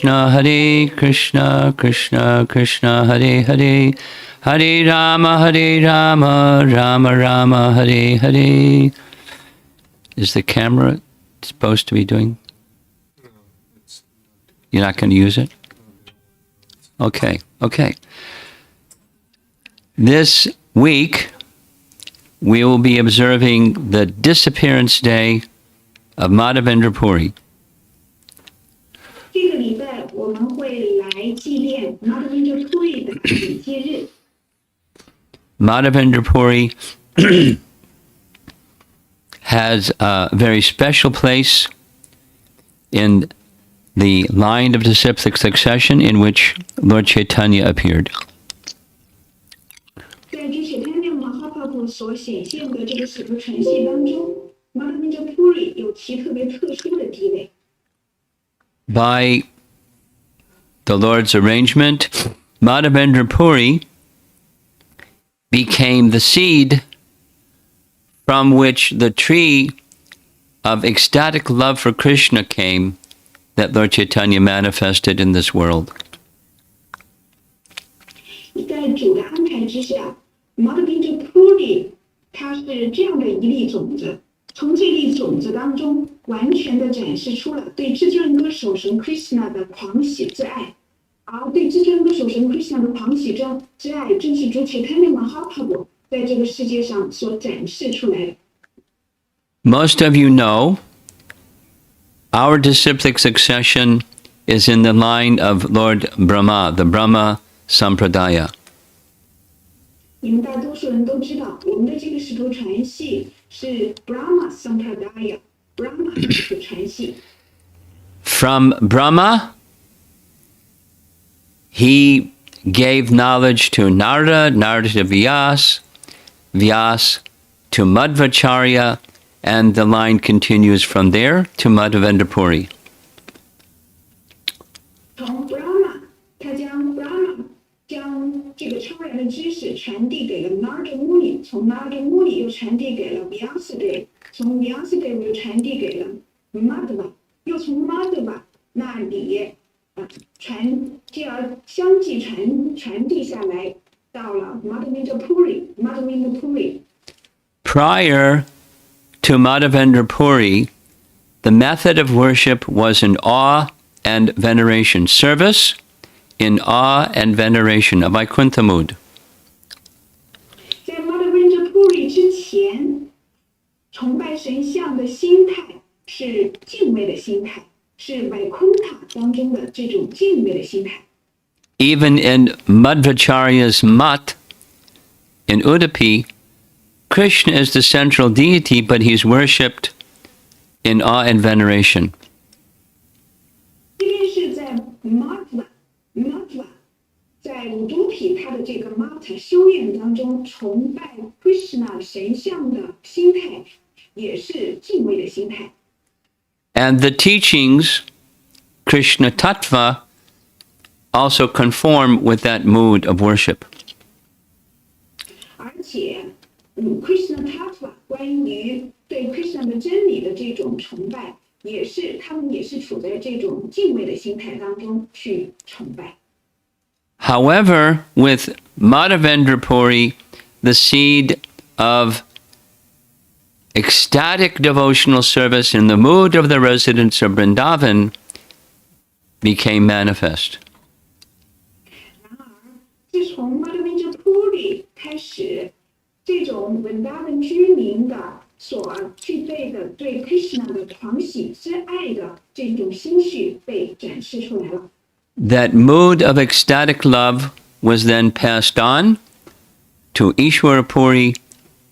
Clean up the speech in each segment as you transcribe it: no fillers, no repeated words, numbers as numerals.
Hare Krishna, Krishna Krishna, Hare Hare, Hare Rama, Rama Rama, Hare Hare. Is the camera supposed to be doing? You're not going to use it? Okay. This week, we will be observing the Disappearance Day of Madhavendra 这个礼拜我们会来纪念 Madhavendra Puri 的节日。Madhavendra Puri has a very special place in the line of disciplic succession in which Lord Chaitanya appeared. 在这 Chaitanya Bhagavata 所显现的这个使徒传系当中 ，Madhavendra Puri 有其特别特殊的地位。By the Lord's arrangement, Madhavendra Puri became the seed from which the tree of ecstatic love for Krishna came that Lord Chaitanya manifested in this world. 在主的安排之下 ，Madhavendra Puri 它是这样的一粒种子。从这粒种子当中，完全的展示出了对至尊歌手神 Krishna 的狂喜之爱，而对至尊歌手神 Krishna 的狂喜之爱，正是主 Chaitanya Bhagavata 在这个世界上所展示出来的。Most of you know our disciplic succession is in the line of Lord Brahma, the Brahma Sampradaya. 你们大多数人都知道，我们的这个使徒传系是 Brahma Sampradaya Brahma 使徒传系。From Brahma, he gave knowledge to Narada, Narada to Vyas, Vyas to Madhvacharya, and the line continues from there to Madhavendra Puri. 从 Brahma， 他将 Brahma 将这个超然的知识传递给了 Narada Muni， 从 Narada Muni 又传递给了 Vyasadeva， 从 Vyasadeva 又传递给了 Madhva， 又从 Madhva 那里继而相继传递下来，到了 Madhavendra Puri。Prior to Madhavendra Puri, the method of worship was in awe and veneration, service in awe and veneration, a Vaikuntha mood. 在 Madhavendra Puri 之前，崇拜神像的心态是敬畏的心态，是 Vaikuntha 当中的这种敬畏的心态。Even in Madhvacharya's mat in Udupi, Krishna is the central deity, but he's worshipped in awe and veneration. 即便是在 Madhva 在乌都毗他的这个 Mata 修院当中，崇拜 Krishna 神像的心态也是敬畏的心态。And the teachings, Krishna Tattva, also conform with that mood of worship. 而且Krishna Tattva 关于对 Krishna 的真理的这种崇拜，他们也是处在这种敬畏的心态当中去崇拜。However, with Madhavendra Puri, the seed of ecstatic devotional service in the mood of the residents of Vrindavan became manifest. 然而，自从 Madhavendra Puri 开始，这种 Vrindavan 居民的所具备的对 Krishna 的狂喜之爱的这种心绪被展示出来了。That mood of ecstatic love was then passed on to Ishwara Puri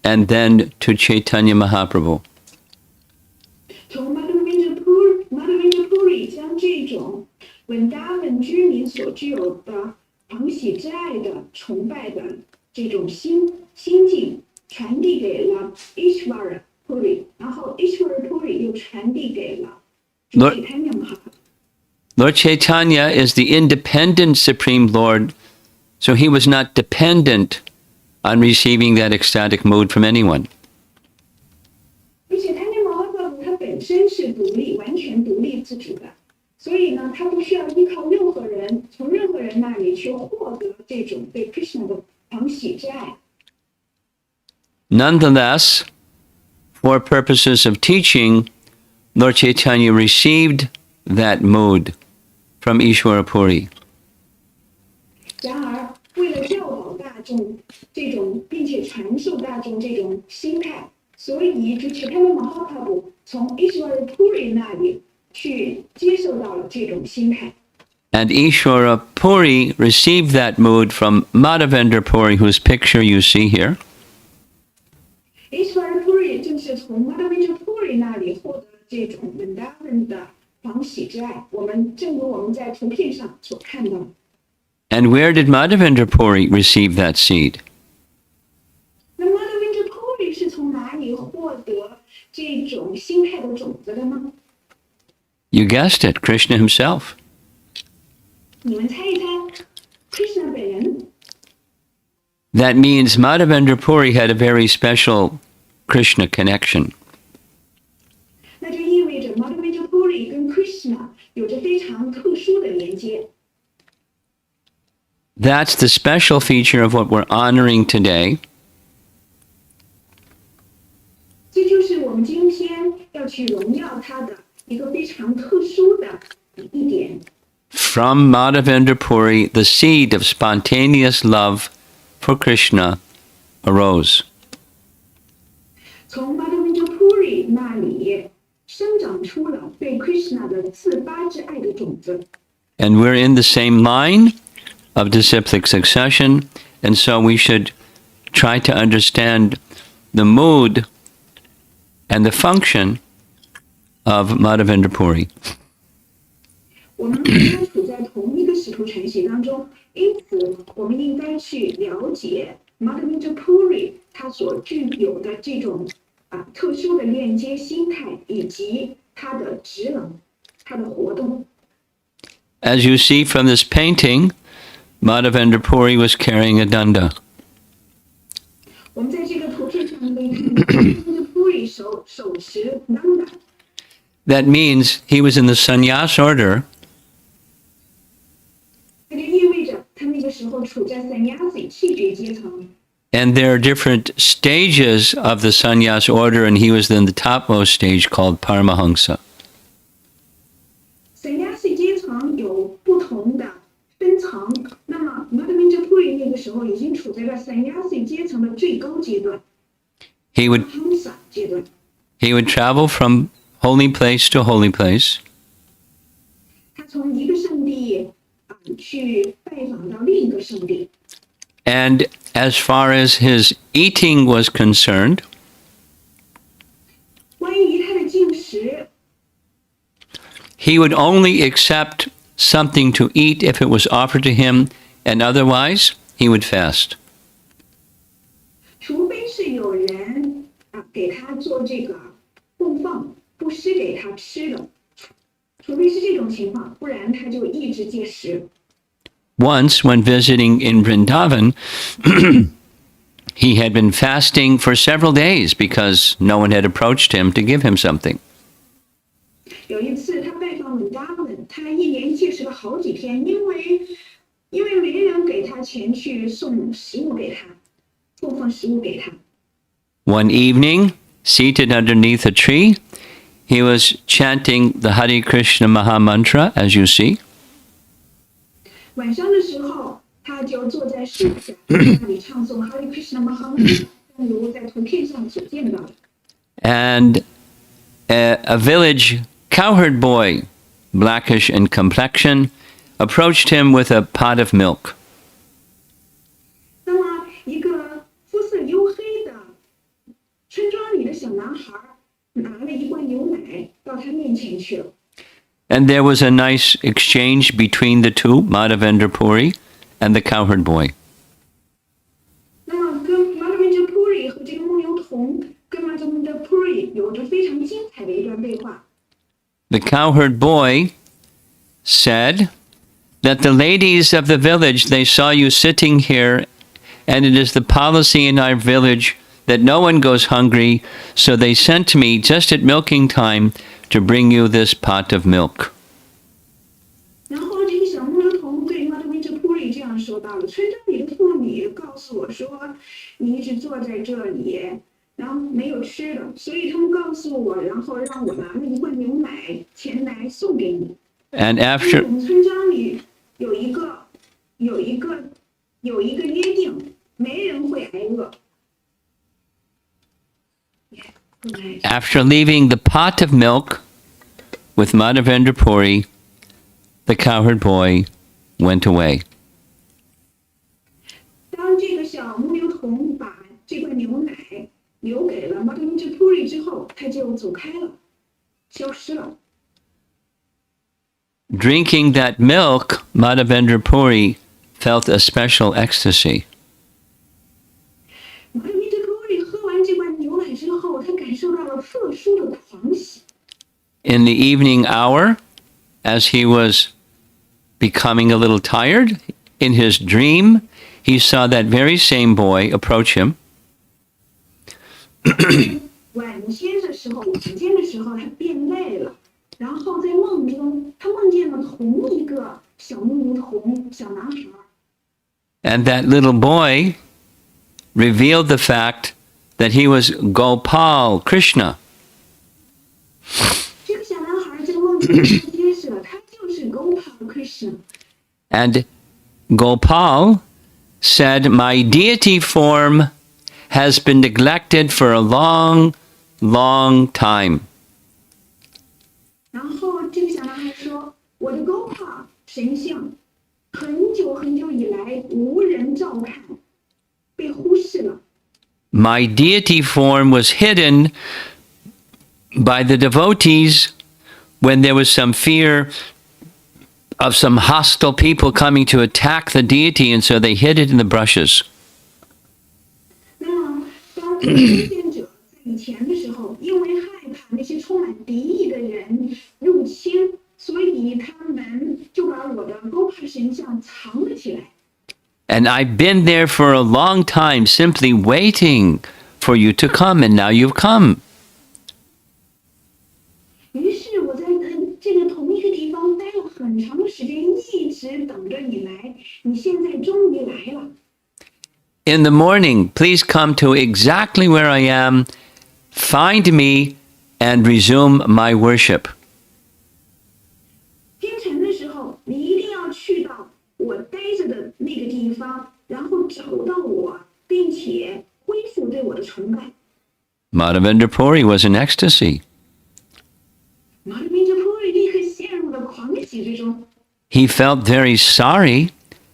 and then to Chaitanya Mahaprabhu. 从 Madhavendra Puri 将这种 Vrindavan 居民所具有的狂喜之爱的崇拜的这种心境传递给了 Ishwara Puri， 然后 Ishwara Puri 又传递给了 Chaitanya Mahaprabhu。 Lord Chaitanya is the independent Supreme Lord, so he was not dependent on receiving that ecstatic mood from anyone. 而且 Chaitanya Mahaprabhu 他本身是完全独立自主的，所以呢，他不需要依靠任何人，从任何人那里去获得这种对 Krishna 的狂喜之爱。Nonetheless, for purposes of teaching, Lord Chaitanya received that mood from Ishvara Puri. 然而，为了教导大众这种，并且传授大众这种心态，所以就 Chaitanya Bhagavata 从 Ishvara Puri 那里去接受到了这种心态。And Ishvara Puri received that mood from Madhavendra Puri, whose picture you see here. Ishvara Puri 正是从 Madhavendra Puri 那里获得这种 Vrindavan 的狂喜之爱。正如我们在图片上所看到的。And where did Madhavendra Puri receive that seed? 那 Madhavendra Puri 是从哪里获得这种心态的种子的呢？ You guessed it, Krishna himself. 你们猜一猜 ，Krishna 本人。That means Madhavendra Puri had a very special Krishna connection. 那就意味着 Madhavendra Puri 跟 Krishna 有着非常特殊的连接。That's the special feature of what we're honoring today. 这就是我们今天要去荣耀他的一个非常特殊的一点。From Madhavendra Puri, the seed of spontaneous love for Krishna arose. 从 Madhavendra Puri 那里生长出了对 Krishna 的自发之爱的种子。And we're in the same line of disciplic succession, and so we should try to understand the mood and the function of Madhavendra Puri. 我们都处在同一个使徒传系当中，因此我们应该去了解 Madhavendra Puri 他所具有的这种特殊的链接心态，以及他的职能、他的活动。As you see from this painting, Madhavendra Puri was carrying a danda. 我们在这个图片上可以看到 Madhavendra Puri 手持 danda。 That means he was in the sannyas order. 这就意味着他那个时候处在 sannyasi 气绝阶层。 And there are different stages of the sannyas order, and he was in the topmost stage called Paramahansa. sannyasi 阶层有不同的分层，那么 Madhavendra Puri 那个时候已经处在了 sannyasi 阶层的最高阶段 He would，Paramahansa 阶段。he would travel from holy place to holy place, 他从一个圣地去拜访到另一个圣地。 and as far as his eating was concerned, 关于他的进食， he would only accept something to eat if it was offered to him, and otherwise he would fast. 除非是有人给他做这个供奉，布施给他吃的，除非是这种情况，不然他就一直戒食。 Once, when visiting in Vrindavan, he had been fasting for several days because no one had approached him to give him something. 有一次他拜访稳达文，他一连戒食了好几天，因为没人给他钱去送食物给他，供奉食物给他。 One evening, seated underneath a tree, he was chanting the Hare Krishna Maha Mantra, as you see. 晚上的时候，他就坐在树下，那里唱诵 Hare Krishna Mahamudra， 正如在图片上所见到的。 And a village cowherd boy, blackish in complexion, approached him with a pot of milk. 那么，一个肤色黝黑的村庄里的小男孩拿了一罐牛奶到他面前去了。 And there was a nice exchange between the two, Madhavendra Puri and the cowherd boy. 那么，跟 Madhavendra Puri 和这个牧牛童跟 Madhavendra Puri 有着非常精彩的一段对话。 The cowherd boy said that the ladies of the village, they saw you sitting here, and it is the policy in our village that no one goes hungry, so they sent me just at milking time to bring you this pot of milk. Puri 这样说到了：村庄里的妇女告诉我说，你一直坐在这里，然后没有吃的，所以他们告诉我，然后让我拿了一罐牛奶前来送给你。And 因为 after 我们村庄里有一个约定，没人会挨饿。After leaving the pot of milk with Madhavendra Puri, the cowherd boy went away. 当这个小牧牛童把这罐牛奶留给了 Madhavendra Puri 之后，他就走开了，消失了。Drinking that milk, Madhavendra Puri felt a special ecstasy. Madhavendra Puri 喝完这罐牛奶之后，他感受到了特殊的狂喜。In the evening hour, as he was becoming a little tired, in his dream, he saw that very same boy approach him. 晚间的时候，他变累了，然后在梦中，他梦见了同一个小牧牛童，小男孩。And that little boy revealed the fact that he was Gopal, Krishna. 这个小男孩在梦中揭示了，他就是 Gopal Krishna。And Gopal said, "My deity form has been neglected for a long, long time." 然后这个小男孩说：“我的 Gopal 神像，很久很久以来无人照看，被忽视了。 My deity form was hidden by the devotees when there was some fear of some hostile people coming to attack the deity, and so they hid it in the brushes. 那么，当这个修仙者在以前的时候，因为害怕那些充满敌意的人入侵，所以他们就把我的 Gopal 神像藏了起来。 And I've been there for a long time, simply waiting for you to come, and now you've come. 于是我在这个同一个地方待了很长的时间，一直等着你来。你现在终于来了。 In the morning, please come to exactly where I am, find me, and resume my worship. 清晨的时候，你一定要去到我待着的那个地方，然后找到我，并且恢复对我的崇拜。 Madhavendra Puri was in ecstasy. Madhavendra Puri 立刻陷入了狂喜之中。 He felt very sorry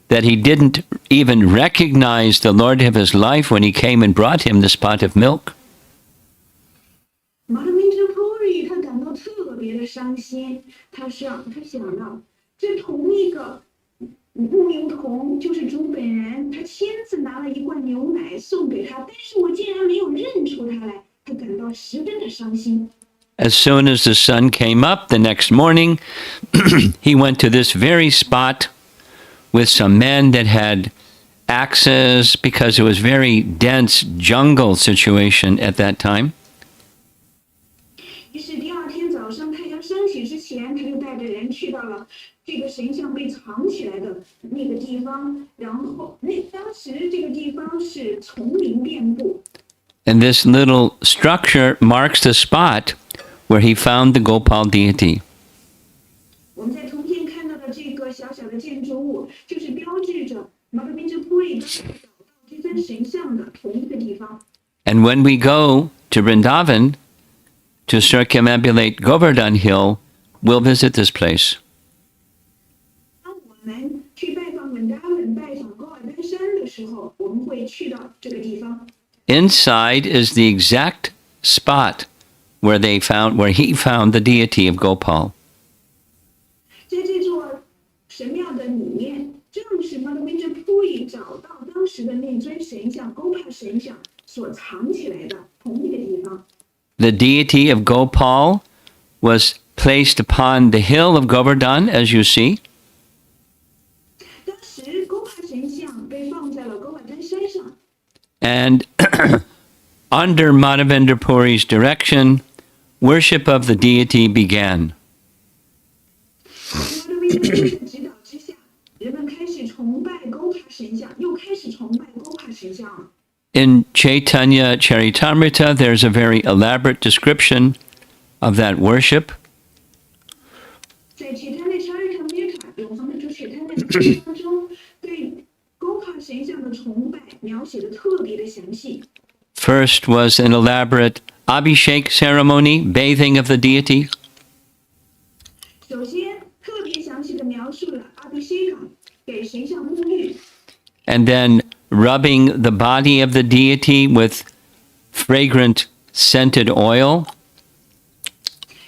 that he didn't even recognize the Lord of his life when he came and brought him this pot of milk. Madhavendra Puri 他感到特别的伤心，他想到，这同一个牧牛童就是主本人，他亲自拿了一罐牛奶送给他，但是我竟然没有认出他来，他感到十分的伤心。 As soon as the sun came up the next morning, he went to this very spot with some men that had axes because it was very dense jungle situation at that time. 于是第二天早上太阳升起之前，他就带着人去到了这个神像被藏起来的那个地方，然后当时这个地方是丛林遍布。 And this little structure marks the spot where he found the Gopal deity. 我们在图片看到的这个小小的建筑物，就是标志着 Madhavendra Puri 找到这尊神像的同一个地方。 And when we go to Vrindavan to circumambulate Govardhan Hill, we'll visit this place. 当我们去拜访文达文、拜访高尔丹山的时候，我们会去到这个地方。 Inside is the exact spot where he found the deity of Gopal. 在这座神庙的里面，正是 Madhavendra Puri 找到当时的那尊神像 Gopal 神像所藏起来的同一个地方。 The deity of Gopal was placed upon the hill of Govardhan, as you see. 当时 Gopal 神像被放在了高尔丹山上。 And under Madhavendra Puri's direction, worship of the deity began. 在 Madhavendra Puri 的指导之下，人们开始崇拜 Gopa 神像，又开始崇拜 Gopa 神像了。In Chaitanya Charitamrita, there's a very elaborate description of that worship. 在 Chaitanya Charitamrita 永恒的主 Chaitanya 的经当中，对 Gopa 神像的崇拜描写的特别的详细。First was an elaborate Abhishek ceremony, bathing of the deity. 首先，特别详细的描述了 Abhishek 给神像沐浴。And then rubbing the body of the deity with fragrant scented oil.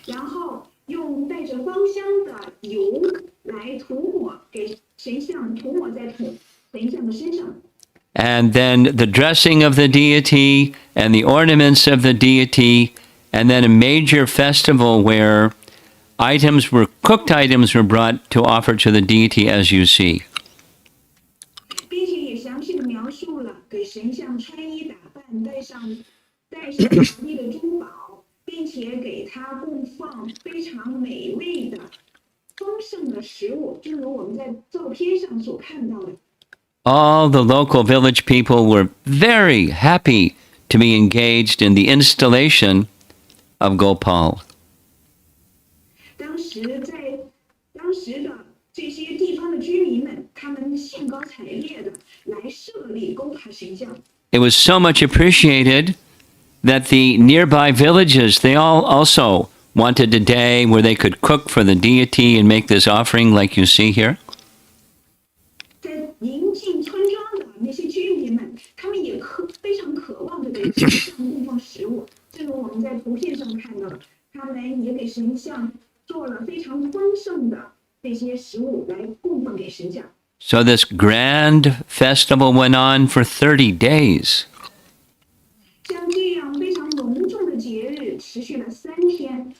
然后用带着芳香的油来涂抹给神像，涂抹在神像的身上。And then the dressing of the deity and the ornaments of the deity, and then a major festival where cooked items were brought to offer to the deity, as you see. 并且也详细的描述了给神像穿衣打扮，戴上华丽的珠宝，并且给他供放非常美味的丰盛的食物，正如我们在照片上所看到的。All the local village people were very happy to be engaged in the installation of Gopal. 当时的这些地方的居民们，他们兴高采烈的来设立Gopa神像。It was so much appreciated that the nearby villages, they all also wanted a day where they could cook for the deity and make this offering like you see here. 在邻近村庄的那些居民们，他们也非常渴望着给神像供奉食物，正如我们在图片上看到的，他们也给神像做了非常丰盛的这些食物来供奉给神像。So this grand festival went on for 30 days. 像这样非常隆重的节日持续了3天。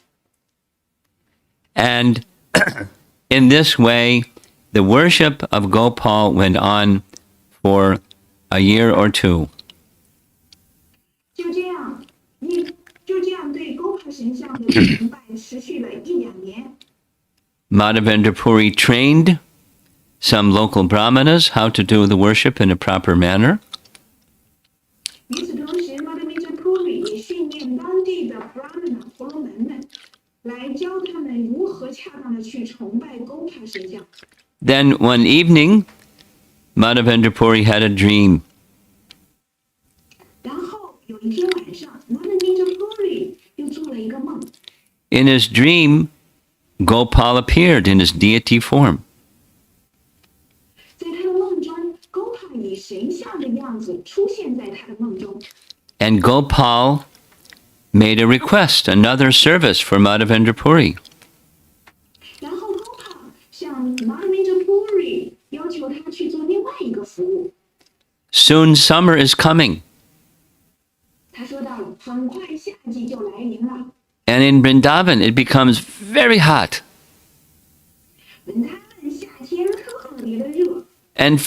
And in this way, the worship of Gopal went on for a year or two. 就这样对 Gopa 神像的崇拜持续了1-2年。Madhavendra Puri trained some local brahmanas how to do the worship in a proper manner. 与此同时 Madhavendra Puri 也训练当地的 Brahmana 婆罗门们，来教他们如何恰当的去崇拜 Gopa 神像。Then one evening, Madhavendra Puri had a dream. 然后有一天晚上 Madhavendra Puri 又做了一个梦。In his dream, Gopal appeared in his deity form. 在他的梦中 Gopa 以神像的样子出现在他的梦中。And Gopal made a request, another service for Madhavendra Puri. 然后 Gopa 向 Madhavendra Puri 要求他去做另外一个服务。Soon summer is coming. 他说到了，很快夏季就来临了。And in Vrindavan, it becomes very hot. 本他们夏天特别的热， And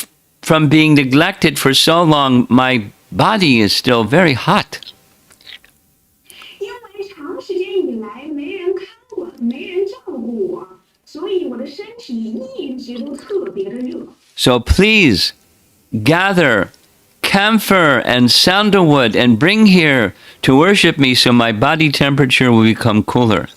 from being neglected for so long, my body is still very hot. 因为长时间以来没人看我，没人照顾我，所以我的身体一直都特别的热。So please gather camphor and sandalwood and bring here to worship me so my body temperature will become cooler.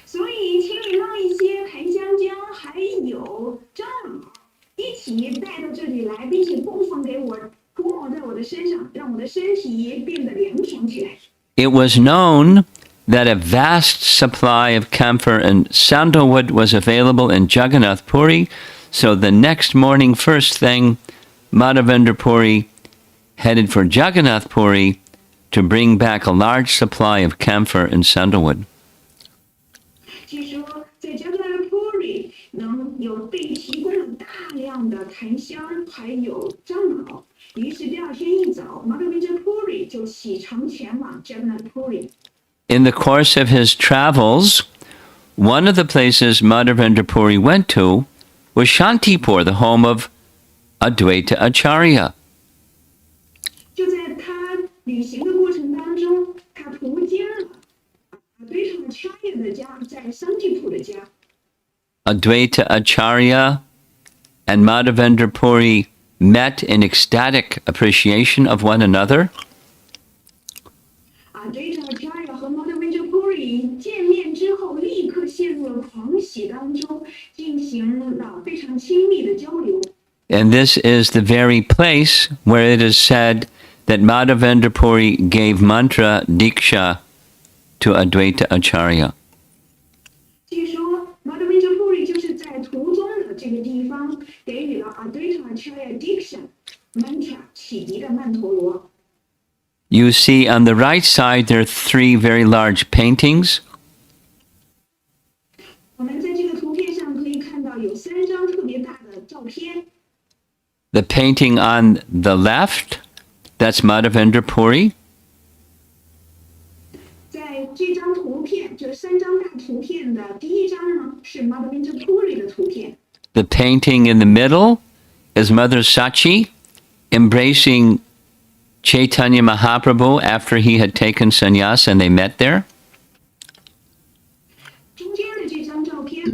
所以请你让一些檀香浆还有樟脑一起带到这里来，并且供奉给我，涂抹在我的身上，让我的身体变得凉爽起来。It was known that a vast supply of camphor and sandalwood was available in Jagannath Puri, so the next morning, first thing, Madhavendra Puri headed for Jagannath Puri to bring back a large supply of camphor and sandalwood. 据说在 Jagannath Puri 能有被提供了大量的檀香还有樟脑，于是第二天一早 Madhavendra Puri 就启程前往 Jagannath Puri。 In the course of his travels, one of the places Madhavendra Puri went to was Shantipur, the home of Advaita Acharya. 就在他旅行的过程当中，他途经了对上了 Charya 的家，在 Shantipur 的家。 Advaita Acharya and Madhavendra Puri met in ecstatic appreciation of one another. Advaita 和 Madhavendra Puri 见面之后，立刻陷入了狂喜当中，进行了非常亲密的交流。And this is the very place where it is said that Madhavendra Puri gave mantra diksha to Advaita Acharya. 据说 Madhavendra Puri 就是在途中的这个地方给予了 Advaita Acharya Diksha mantra 启迪的曼陀罗。You see on the right side there are three very large paintings. 我们在这个图片上可以看到有3张特别大的照片。The painting on the left, that's Madhavendra Puri. 在这张图片，这3张大图片的第一张呢是 Madhavendra Puri 的图片。The painting in the middle is Mother Sachi embracing Chaitanya Mahaprabhu after he had taken sannyas and they met there. 中间的这张照片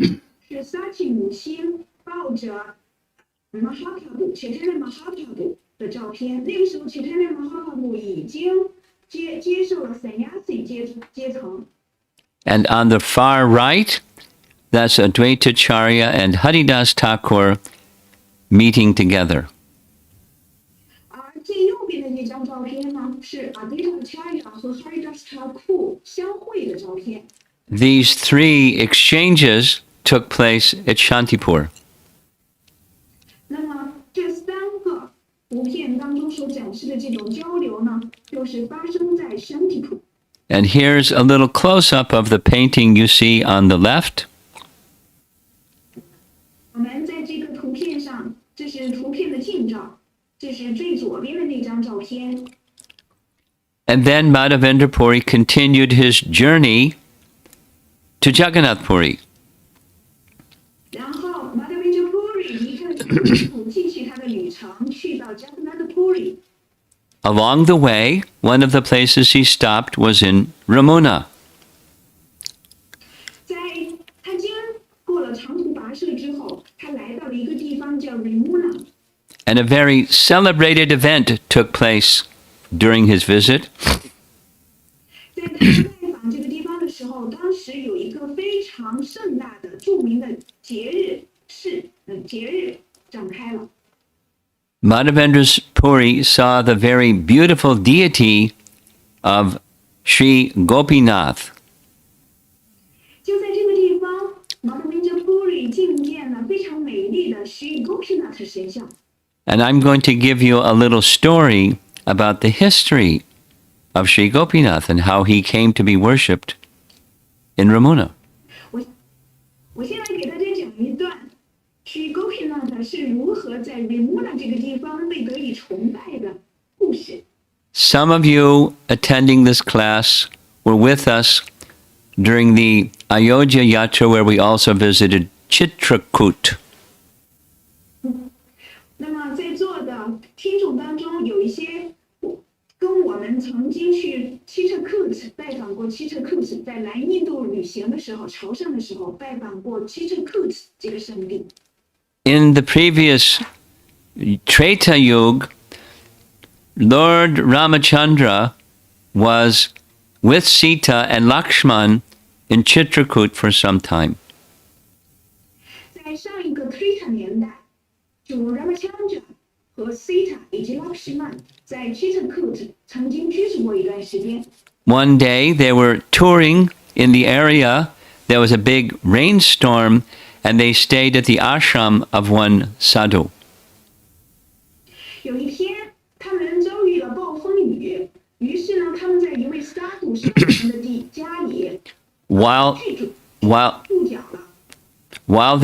是 Sachi 母亲抱着 Mahaprabhu Chaitanya Mahaprabhu 的照片。那个时候 Chaitanya Mahaprabhu 已经接受了 sannyasi 阶层。And on the far right, that's Advaita Acharya and Haridas Thakur meeting together. 而最右边的这张照片呢，是 Advaita Acharya 和 Haridas Thakur 相会的照片。These three exchanges took place at Shantipur. 那么这3个图片当中所展示的这种交流呢，就是发生在Shantipur。And here's a little close-up of the painting you see on the left. 我们在这个图片上，这是图片的近照，这是最左边的那张照片。And then Madhavendra Puri continued his journey to Jagannath Puri. 然后 Madhavendra Puri 离开了Shantipur，继续他的旅程，去到 Jagannath Puri。Along the way, one of the places he stopped was in Ramuna. 在他经过了长途跋涉之后，他来到了一个地方叫 Ramuna。 And a very celebrated event took place during his visit. 在他拜访这个地方的时候，当时有一个非常盛大的、著名的节日展开了。Madhavendra Puri saw the very beautiful deity of Shri Gopinath. 就在这个地方 Madhavendra Puri 觐见了非常美丽的 Shri Gopinath 神像。 And I'm going to give you a little story about the history of Shri Gopinath and how he came to be worshipped in Ramuna. 我先来给大家讲一段 Shri Gopinath 是如何在 Ramuna 这个地方被得以崇拜的故事。 Some of you attending this class were with us during the Ayodhya Yatra where we also visited Chitrakoot. 那么在座的听众当中，有一些跟我们曾经去 Chitrakoot 拜访过 Chitrakoot， 在来印度旅行的时候，朝圣的时候拜访过 Chitrakoot 这个圣地。 In the previous Treta Yuga, Lord Ramachandra was with Sita and Lakshman in Chitrakoot for some time. 在上一个 Treta 年代，主 Ramachandra 和 Sita 以及 Lakshman 在 Chitrakoot 曾经居住过一段时间。 One day they were touring in the area. There was a big rainstorm and they stayed at the ashram of one sadhu. 有一天，他们遭遇了暴风雨，于是呢，他们在一位萨杜圣人的家里 While 住脚了。 while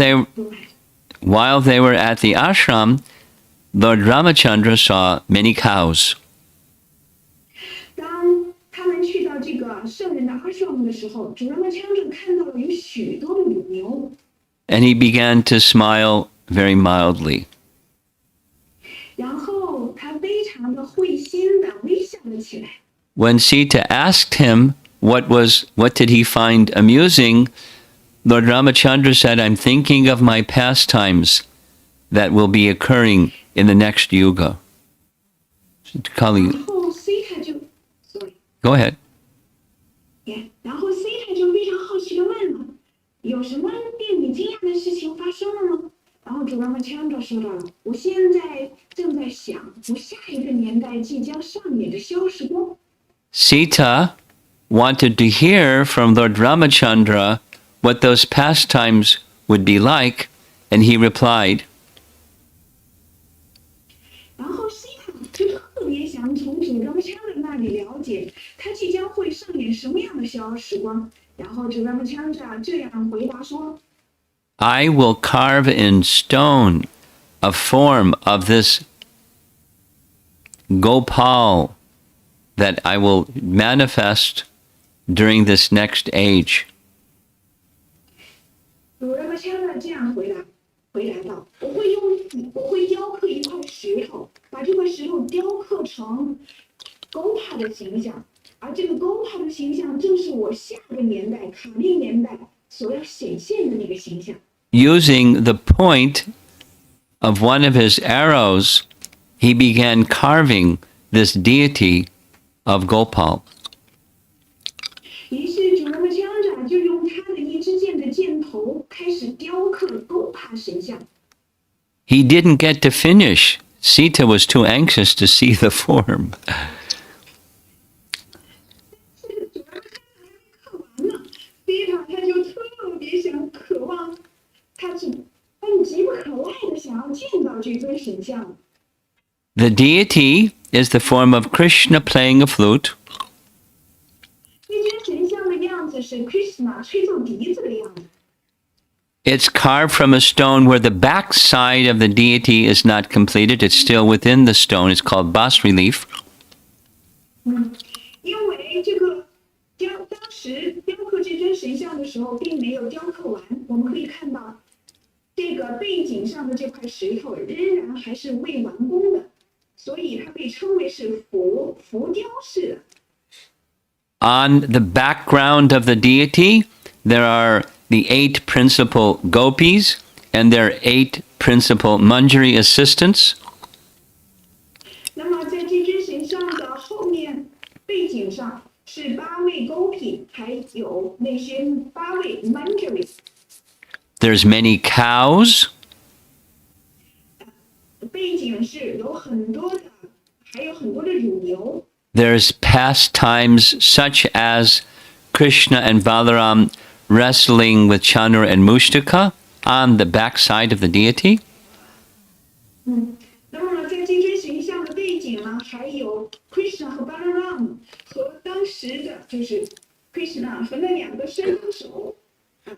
they were at the ashram, Lord Ramachandra saw many cows. 当他们去到这个圣人的阿爽的时候，主人们看到了有许多的母牛， And he began to smile very mildly. 然后他非常的会心的微笑了起来。 When Sita asked him what did he find amusing, Lord Ramachandra said, I'm thinking of my pastimes that will be occurring in the next yuga. Kali, 然后 Sita 就 ，sorry， go ahead. 然后 Sita 就非常好奇的问了，有什么令你惊讶的事情发生了吗？然后主Ramachandra 说到了，我现在正在想，我下一个年代即将上演的消时光。Sita wanted to hear from Lord Ramachandra what those pastimes would be like, and he replied, 然后 Sita 就特别想从主Ramachandra 那里了解，他即将会上演什么样的消时光。然后主Ramachandra 这样回答说。I will carve in stone a form of this Gopal that I will manifest during this next age. 主Ramachandra 这样回答道：“我会雕刻一块石头，把这块石头雕刻成 Gopal 的形象，而这个 Gopal 的形象正是我下个年代卡利年代所要显现的那个形象。” Using the point of one of his arrows, he began carving this deity of Gopal. 于是主Ramachandra 就用他的一支箭的箭头开始雕刻 Gopal 神像。He didn't get to finish. Sita was too anxious to see the form. 主Ramachandra 还没刻完呢，Sita 他就特别想渴望。他急不可耐的想要见到这尊神像。The deity is the form of Krishna playing a flute. 那尊神像的样子是 Krishna 吹奏笛子的样子。It's carved from a stone where the back side of the deity is not completed. It's still within the stone. It's called bas relief. 因为这个当时雕刻这尊神像的时候，并没有雕刻完，我们可以看到。这个背景上的这块石头仍然还是未完工的，所以它被称为是浮雕式的。On the background of the deity, there are the 8 principal gopis and their 8 principal manjari assistants. 那么在这尊神像的后面背景上是8位 gopi， 还有那些8位 manjari。There's many cows. 背景是有很多的，还有很多的乳牛。There's pastimes such as Krishna and Balaram wrestling with Chanur and Mushtaka on the backside of the deity. 那么在这尊神像的背景呢，还有 Krishna 和 Balaram 和当时的就是 Krishna 和那2个摔跤手的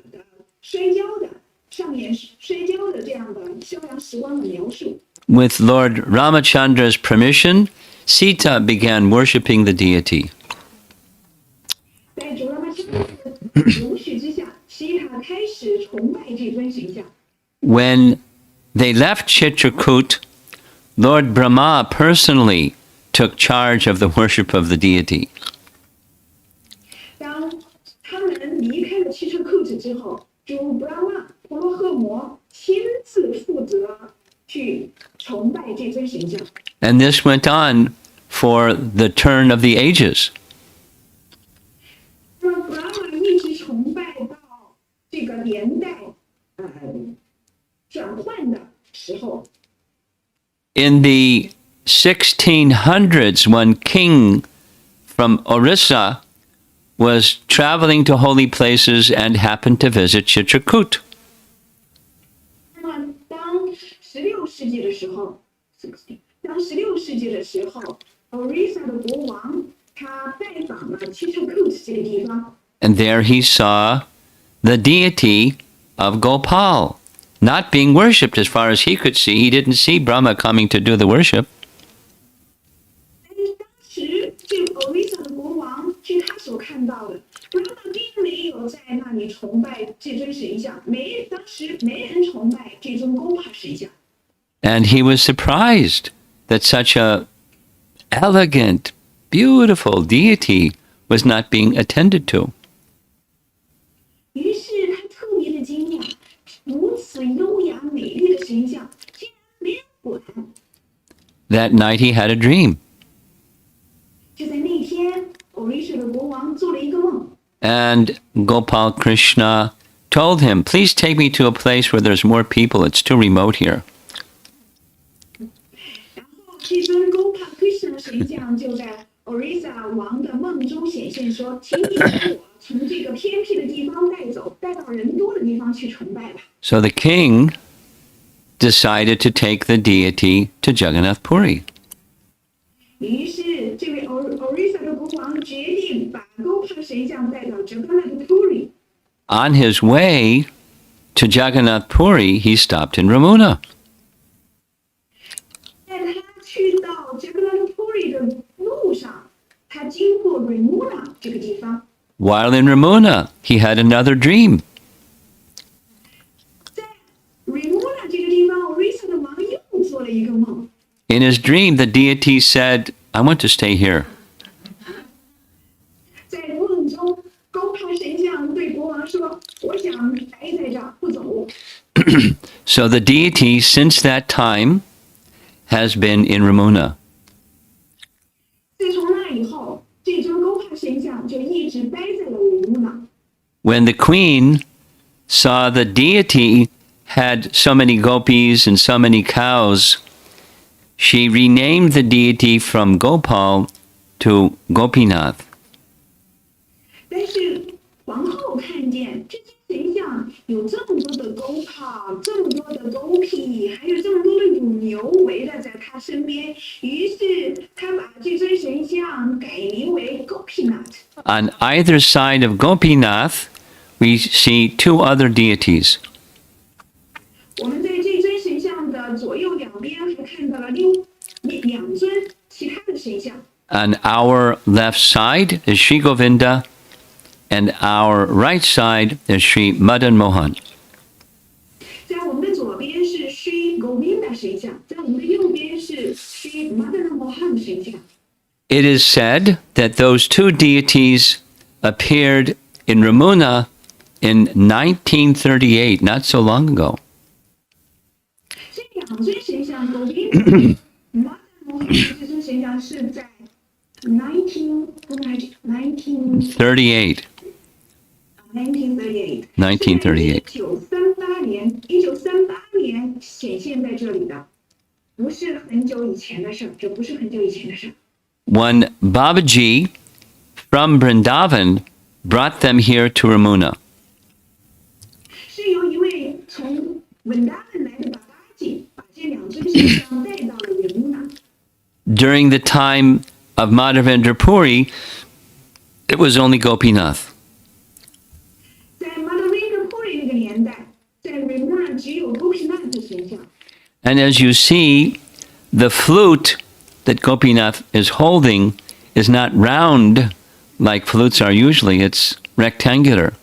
摔跤的上演摔跤的这样的逍遥时光的描述。With Lord Ramachandra's permission, Sita began worshipping the deity. 在主Ramachandra的容许之下，西塔开始崇拜这尊神像。When they left Chitrakoot, Lord Brahma personally took charge of the worship of the deity. 当他们离开了汽车库子之后，主 Brahma 婆罗诃摩亲自负责去崇拜这尊神像。And this went on for the turn of the ages. 那么 Brahma 一直崇拜到这个年代转换的时候。In the 1600s, when king from Orissa was traveling to holy places and happened to visit Chitrakoot. 那么当16世纪的时候 ，Orissa 的国王他拜访了 Chitrakoot 这个地方。And there he saw the deity of Gopal, not being worshipped as far as he could see. He didn't see Brahma coming to do the worship. 但是当时这个 Orissa 的国王，据他所看到的 ，Brahma 并没有在那里崇拜这尊神像，当时没人崇拜这尊 Gopal 神像。And he was surprised that such a elegant, beautiful deity was not being attended to. 于是他特别的惊讶，如此优雅美丽的神像，竟 That night he had a dream. 就在那天 Orisha 的国王做了一个梦， And Gopal Krishna told him, please take me to a place where there's more people. It's too remote here. 然后这尊 Gopal Krishna 的神像就在 Orisa 王的梦中显现说，请你把我从这个偏僻的地方带走，带到人多的地方去崇拜吧。 So the king decided to take the deity to Jagannath Puri. 于是这位 Orisa 的国王决定把 Gopal 神像带到 Jagannath Puri。 On his way to Jagannath Puri, he stopped in Ramuna. 在他去到 Jagannath Puri 的路上，他经过 Ramuna 这个地方。 While in Ramuna, he had another dream. 在 Ramuna 这个地方 ，Orisa 的王又做了一个梦。 In his dream, the deity said, I want to stay here. 在梦中，Gopal 神像对国王说：“我想待在这儿，不走。” So the deity, since that time, has been in Ramuna. 自从那以后，这尊 Gopal 神像就一直待在了 Ramuna。 When the queen saw the deity had so many gopis and so many cows, she renamed the deity from Gopal to Gopinath. 但是皇后看见这尊神像有这么多的 Gopal， 这么多的 Gopi， 还有这么多的乳牛围绕在他身边，于是他把这尊神像改名为 Gopinath。 On either side of Gopinath, we see two other deities. 我们在这尊神像的左右两边还看到了两尊其他的神像。 On our left side is Shri Govinda, and our right side is Shri Madan Mohan. 在我们的左边是 Shri Govinda 神像，在我们的右边是 Shri Madhavendra 神像。 It is said that those two deities appeared in Ramuna in 1938, not so long ago. 这两尊神像 Govinda、Madhavendra 这尊神像是在1938 1938. 1938年显现在这里的，不是很久以前的事儿，这不是很久以前的事儿。 When Babaji from Vrindavan brought them here to Ramuna. 是由一位从文达本来的巴巴吉把这两尊神像带到了人那。 During the time of Madhavendra Puri, it was only Gopinath. 在 Madhavendra Puri 那个年代，在人那只有 Gopinath 的神像。 And as you see, the flute that Gopinath is holding is not round like flutes are usually, it's rectangular.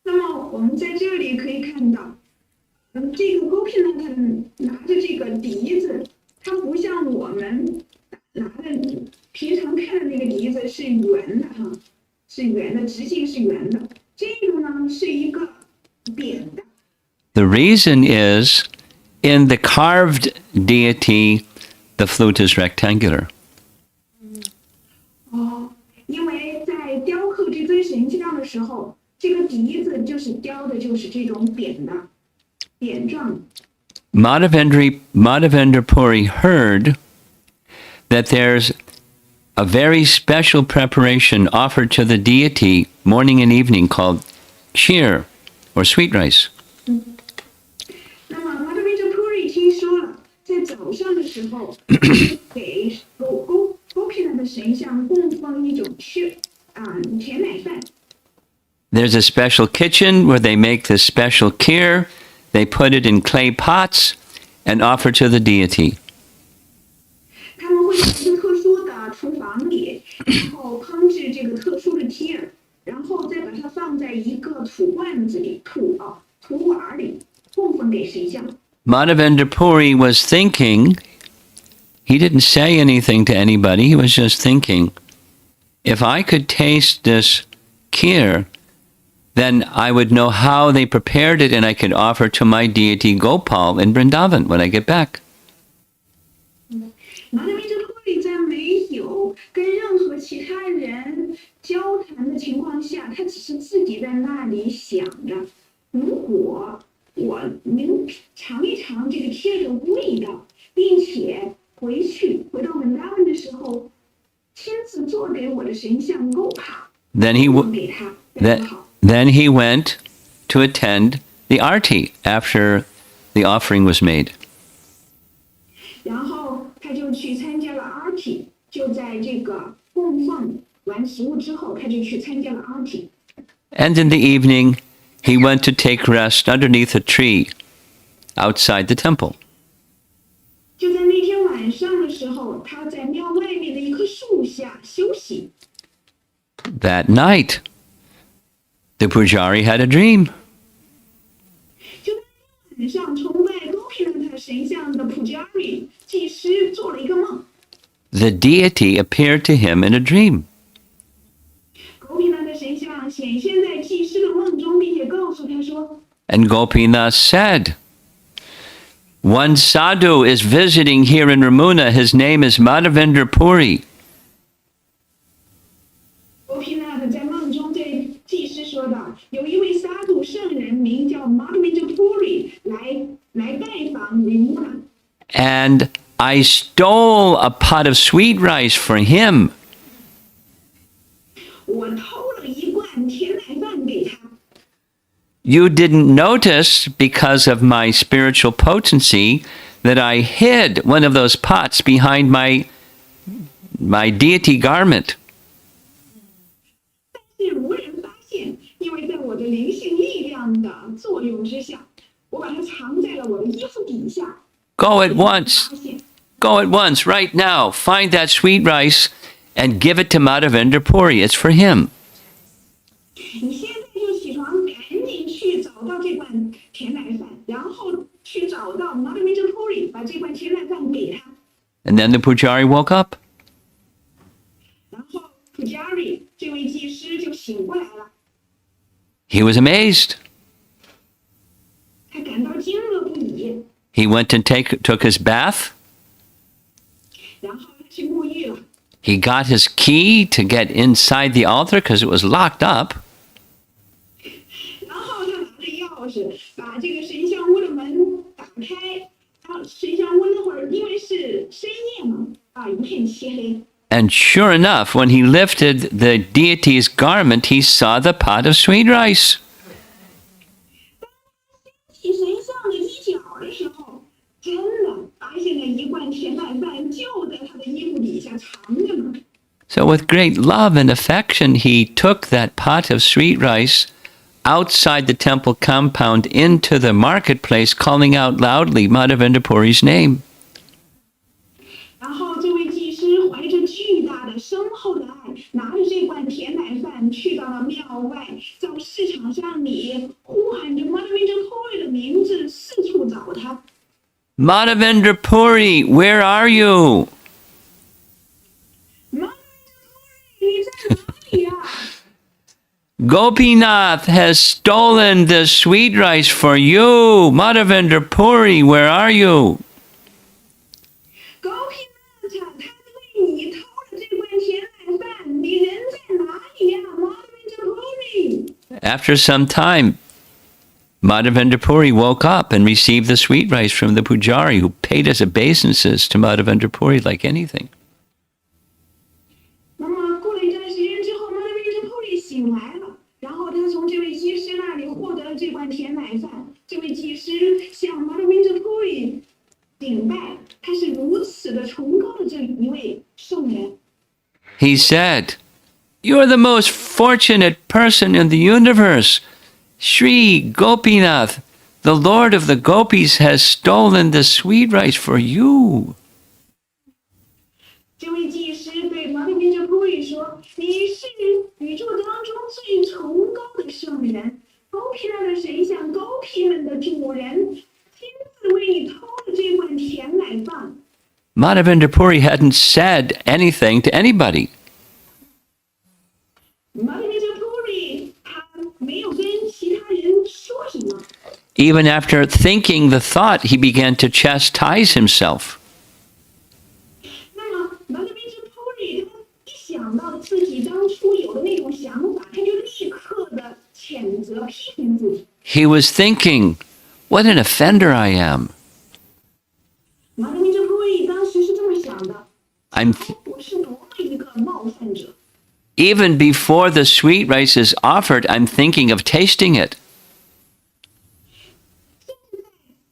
那么我们在这里可以看到，这个 Gopinath 拿着这个笛子，它不像我们拿的平常看的那个笛子是圆的哈，是圆的，直径是圆的。这个呢是一个扁的。 The reason is, in the carved deity, the flute is rectangular. 哦，因为在雕刻这尊神像的时候，这个笛子就是雕的就是这种扁的、扁状。 Madhavendra Puri heard that there's a very special preparation offered to the deity morning and evening called kheer, or sweet rice. 那么 Madhavendra Puri 听说了，在早上的时候给Gopinath 的神像供奉一种甜奶饭。 There's a special kitchen where they make this special kheer. They put it in clay pots and offer to the deity. 他们会在一个特殊的厨房里，然后烹制这个特殊的 kheer， 然后再把它放在一个土罐子里、土碗里，供奉给神像。 Madhavendra Puri was thinking, he didn't say anything to anybody, he was just thinking, if I could taste this kheer, then I would know how they prepared it and I could offer to my deity Gopal in Vrindavan when I get back. 其他人交谈的情况下，他只是自己在那里想着，如果我能尝一尝这个贴的味道，并且回到文达文的时候，亲自做给我的神像Gopal， then he went to attend the arti after the offering was made. 然后他就去参加了 arti， 就在这个供奉完食物之后，他就去参加了 arti。 And in the evening, he went to take rest underneath a tree outside the temple. 就在那天晚上的时候，他在庙外面的一棵树下休息。That night, the pujari had a dream. 就在晚上，崇拜Gopinath神像的 pujari 祭司做了一个梦。The deity appeared to him in a dream. Gopinath神像显现在祭司的梦中，并且告诉他说 And Gopinath said, "One sadhu is visiting here in Ramuna. His name is Madhavendra Puri." Gopinath 在梦中对祭司说道：“有一位萨杜圣人，名叫 Madhavendra Puri， 来拜访Ramuna。 And I stole a pot of sweet rice for him. 我偷了一罐甜奶饭给他。 You didn't notice because of my spiritual potency that I hid one of those pots behind my deity garment. 但是无人发现，因为在我的灵性力量的作用之下，我把它藏在了我的衣服底下。 Go at once. Go at once, right now. Find that sweet rice and give it to Madhavendra Puri. It's for him. 你现在就起床，赶紧去找到这罐甜奶饭，然后去找到 Madhavendra Puri， 把这罐甜奶饭给他。 And then the pujari woke up. 然后 Pujari 这位祭司就醒过来了， He was amazed. 他感到惊愕不已， He went and took his bath. 然后他去沐浴了。 He got his key to get inside the altar because it was locked up. 然后他拿着钥匙把这个神像屋的门打开，然后神像屋那会儿因为是深夜嘛，一片漆黑。 And sure enough, when he lifted the deity's garment, he saw the pot of sweet rice. 提神像的衣角的时候，真的发现了一罐甜奶饭就在他的衣服底下藏着呢。 So with great love and affection, he took that pot of sweet rice outside the temple compound into the marketplace, calling out loudly Madhavendra Puri's name. 然后这位祭司怀着巨大的深厚的爱，拿着这罐甜奶饭去到了庙外，在市场上里呼喊着 Madhavendra Puri 的名字，四处找他。 Madhavendra Puri, where are you? Madhavendra Puri， 你在哪里呀？ Gopinath has stolen the sweet rice for you. Madhavendra Puri, where are you? Gopinath， 他为你偷了这罐甜奶饭，你人在哪里呀 ？Madhavendra Puri。 After some time, Madhavendra Puri woke up and received the sweet rice from the pujari, who paid his obeisances to Madhavendra Puri like anything. 那么过了一段时间之后 ，Madhavendra Puri 醒来了，然后他从这位祭司那里获得了这罐甜奶饭。这位祭司向 Madhavendra Puri 顶拜，他是如此的崇高的这一位圣人。 He said, "You are the most fortunate person in the universe. Shri Gopinath, the Lord of the Gopis, has stolen the sweet rice for you." 这位祭司对 Madhavendra Puri 说：“你是宇宙当中最崇高的圣人，Gopinath 的神像，Gopi 们的主人，亲自为你偷了这罐甜奶饭。” Madhavendra Puri hadn't said anything to anybody. Madhavendra Puri 他没有跟其他人说什么。 Even after thinking the thought, he began to chastise himself. 那么 Madhavendra Puri 他一想到自己当初有的那种想法，他就立刻的谴责、批评自己。He was thinking, what an offender I am. 马德明这Puri当时是这么想的： I'm 我是多么一个冒犯者。 even before the sweet rice is offered, I'm thinking of tasting it.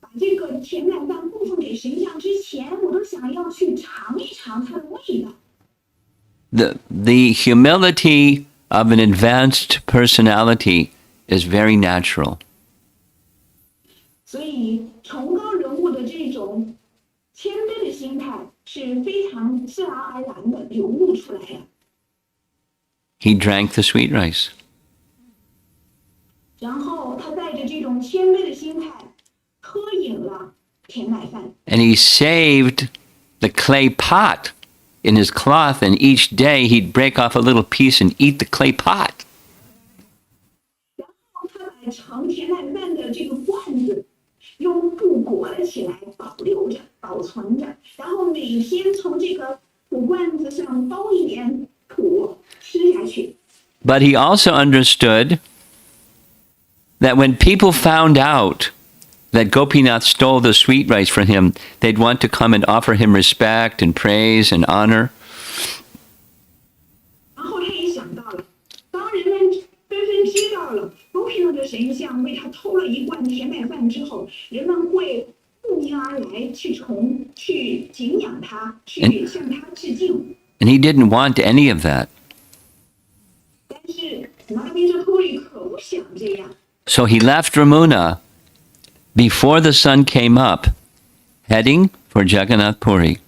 把这个甜奶饭供奉给神像之前，我都想要去尝一尝它的味道。The humility of an advanced personality is very natural. 所以，崇高人物的这种谦卑的心态是非常自然而然的流露出来的。 He drank the sweet rice. 然后，他带着这种谦卑的心态，喝饮了甜奶饭。 And he saved the clay pot in his cloth, and each day he'd break off a little piece and eat the clay pot. 然后，他把盛甜奶饭的这个罐子用布裹了起来，保留着、保存着，然后每天从这个土罐子上包一点土吃下去。 But he also understood that when people found out that Gopinath stole the sweet rice from him, they'd want to come and offer him respect and praise and honor. 然后他也想到了，当人们纷纷知道了Gopinath的神像为他偷了一罐甜奶饭之后，人们会慕名而来，去敬仰他，去向他致敬。 And he didn't want any of that. 但是Madhavendra可不想这样， So he left Ramuna before the sun came up, heading for Jagannath Puri.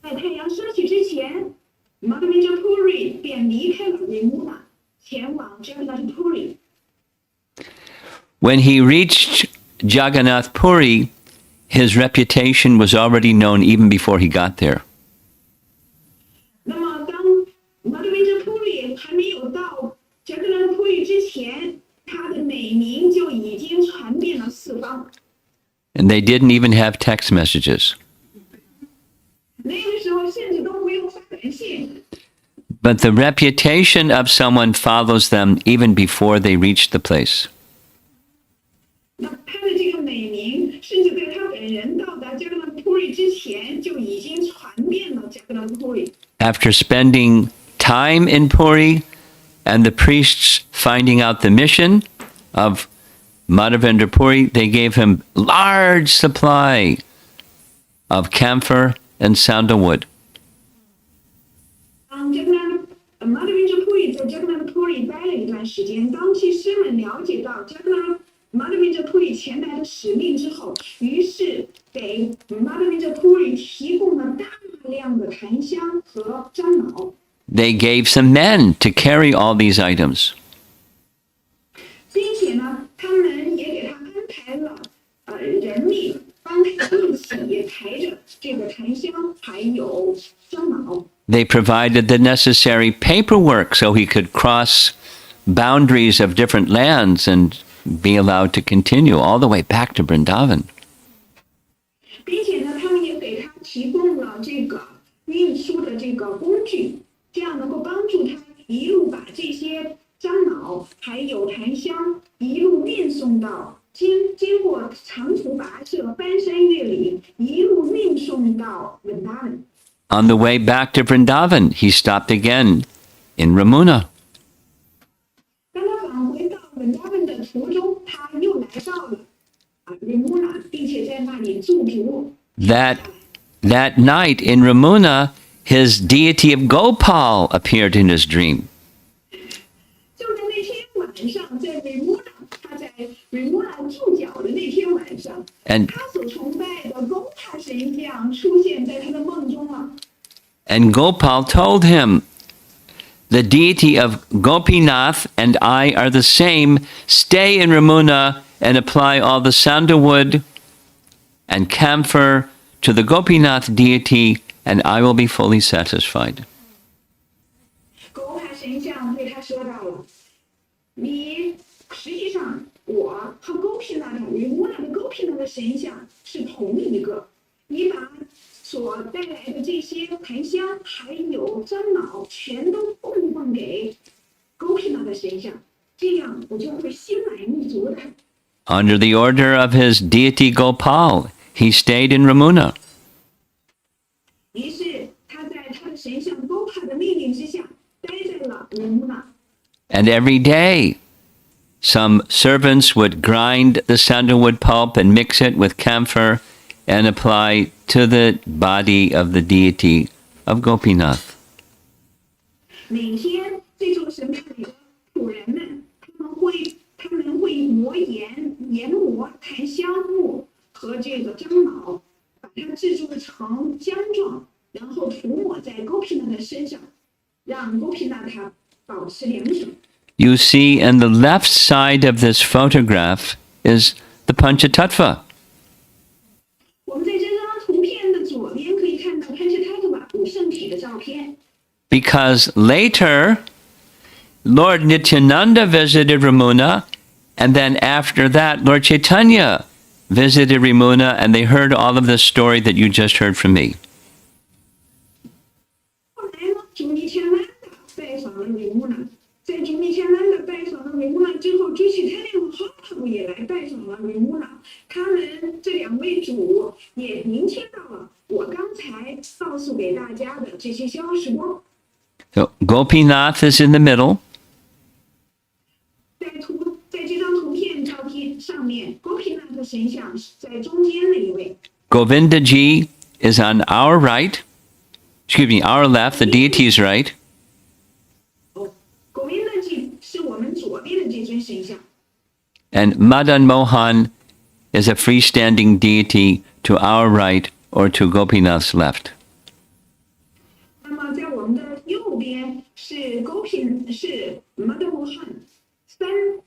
在太阳升起之前，Madhavendra便离开了Ramuna，前往Jagannath Puri。 When he reached Jagannath Puri, his reputation was already known even before he got there. 那么，当Madhavendra还没有到Jagannath Puri之前，他的美名就已经传遍了四方。 And they didn't even have text messages. 那个时候甚至都不用发短信。 But the reputation of someone follows them even before they reach the place. 那他的这个美名，甚至在他本人到达Jagannath Puri之前，就已经传遍了Jagannath Puri。 After spending time in Puri and the priests finding out the mission of Madhavendra Puri, they gave him large supply of camphor and sandalwood. 当Madhavendra Puri 在Jagannath Puri 待了一段时间，当祭司们了解到Madhavendra Puri 前来的使命之后，于是给Madhavendra Puri 提供了大量的檀香和樟脑。 They gave some men to carry all these items. 并且呢，他们也给他安排了人力，帮他一起也抬着这个檀香还有樟脑。 They provided the necessary paperwork so he could cross boundaries of different lands and be allowed to continue all the way back to Vrindavan. 并且呢，他们也给他提供了这个运输的这个工具，这样能够帮助他一路把这些樟脑还有檀香一路运送到经过长途跋涉、翻山越岭，一路运送到Vrindavan。 On the way back to Vrindavan, he stopped again in Ramuna. 当他返回到Vrindavan的途中，他又来到了Ramuna，并且在那里驻足。 That night in Ramuna, his deity of Gopal appeared in his dream. 就在那天晚上，在他在Ramuna驻脚的那天晚上， And 他所崇拜的Gopal神像出现在他的梦中了。 And Gopal told him, the deity of Gopinath and I are the same. Stay in Ramuna and apply all the sandalwood and camphor to the Gopinath deity, and I will be fully satisfied. Gopal神像对他说到了，你实际上我和Gopinath的神像是同一个，你把所带来的这些檀香还有樟脑，全都供奉给 Gopinath 的神像，这样我就会心满意足的。Under the order of his deity Gopal, he stayed in Ramuna. 于是他在他的神像 Gopal 的命令之下，待在了 Ramuna。 And every day, some servants would grind the sandalwood pulp and mix it with camphor and apply to the body of the deity of Gopinath. 每天这座神庙里的主人们，他们会磨研磨檀香木和这个樟脑，把它制作成浆状，然后涂抹在 Gopinath 的身上，让 Gopinath 保持凉爽。 You see, in the left side of this photograph is the Panchatattva. 我们在这张图片的左边可以看到 Panchatattva 五圣体的照片。 Because later, Lord Nityananda visited Ramuna, and then after that, Lord Chaitanya visited Ramuna, and they heard all of this story that you just heard from me. 后来呢，主尼天兰的拜访了维木纳，在主尼天兰的拜访了维木纳之后，朱启泰利和哈普也来拜访了维木纳。他们这两位主也聆听到了我刚才告诉给大家的这些消息。 So Gopinath is in the middle. 在这张图片照片上面 ，Gopinath 的神像是在中间的一位。 Govindaji is on our right. Excuse me, our left. The deity is right. Govindaji 是我们左边的这尊神像。 And Madan Mohan is a freestanding deity to our right or to Gopinath's left. 那么在我们的右边是 是 Madhavendra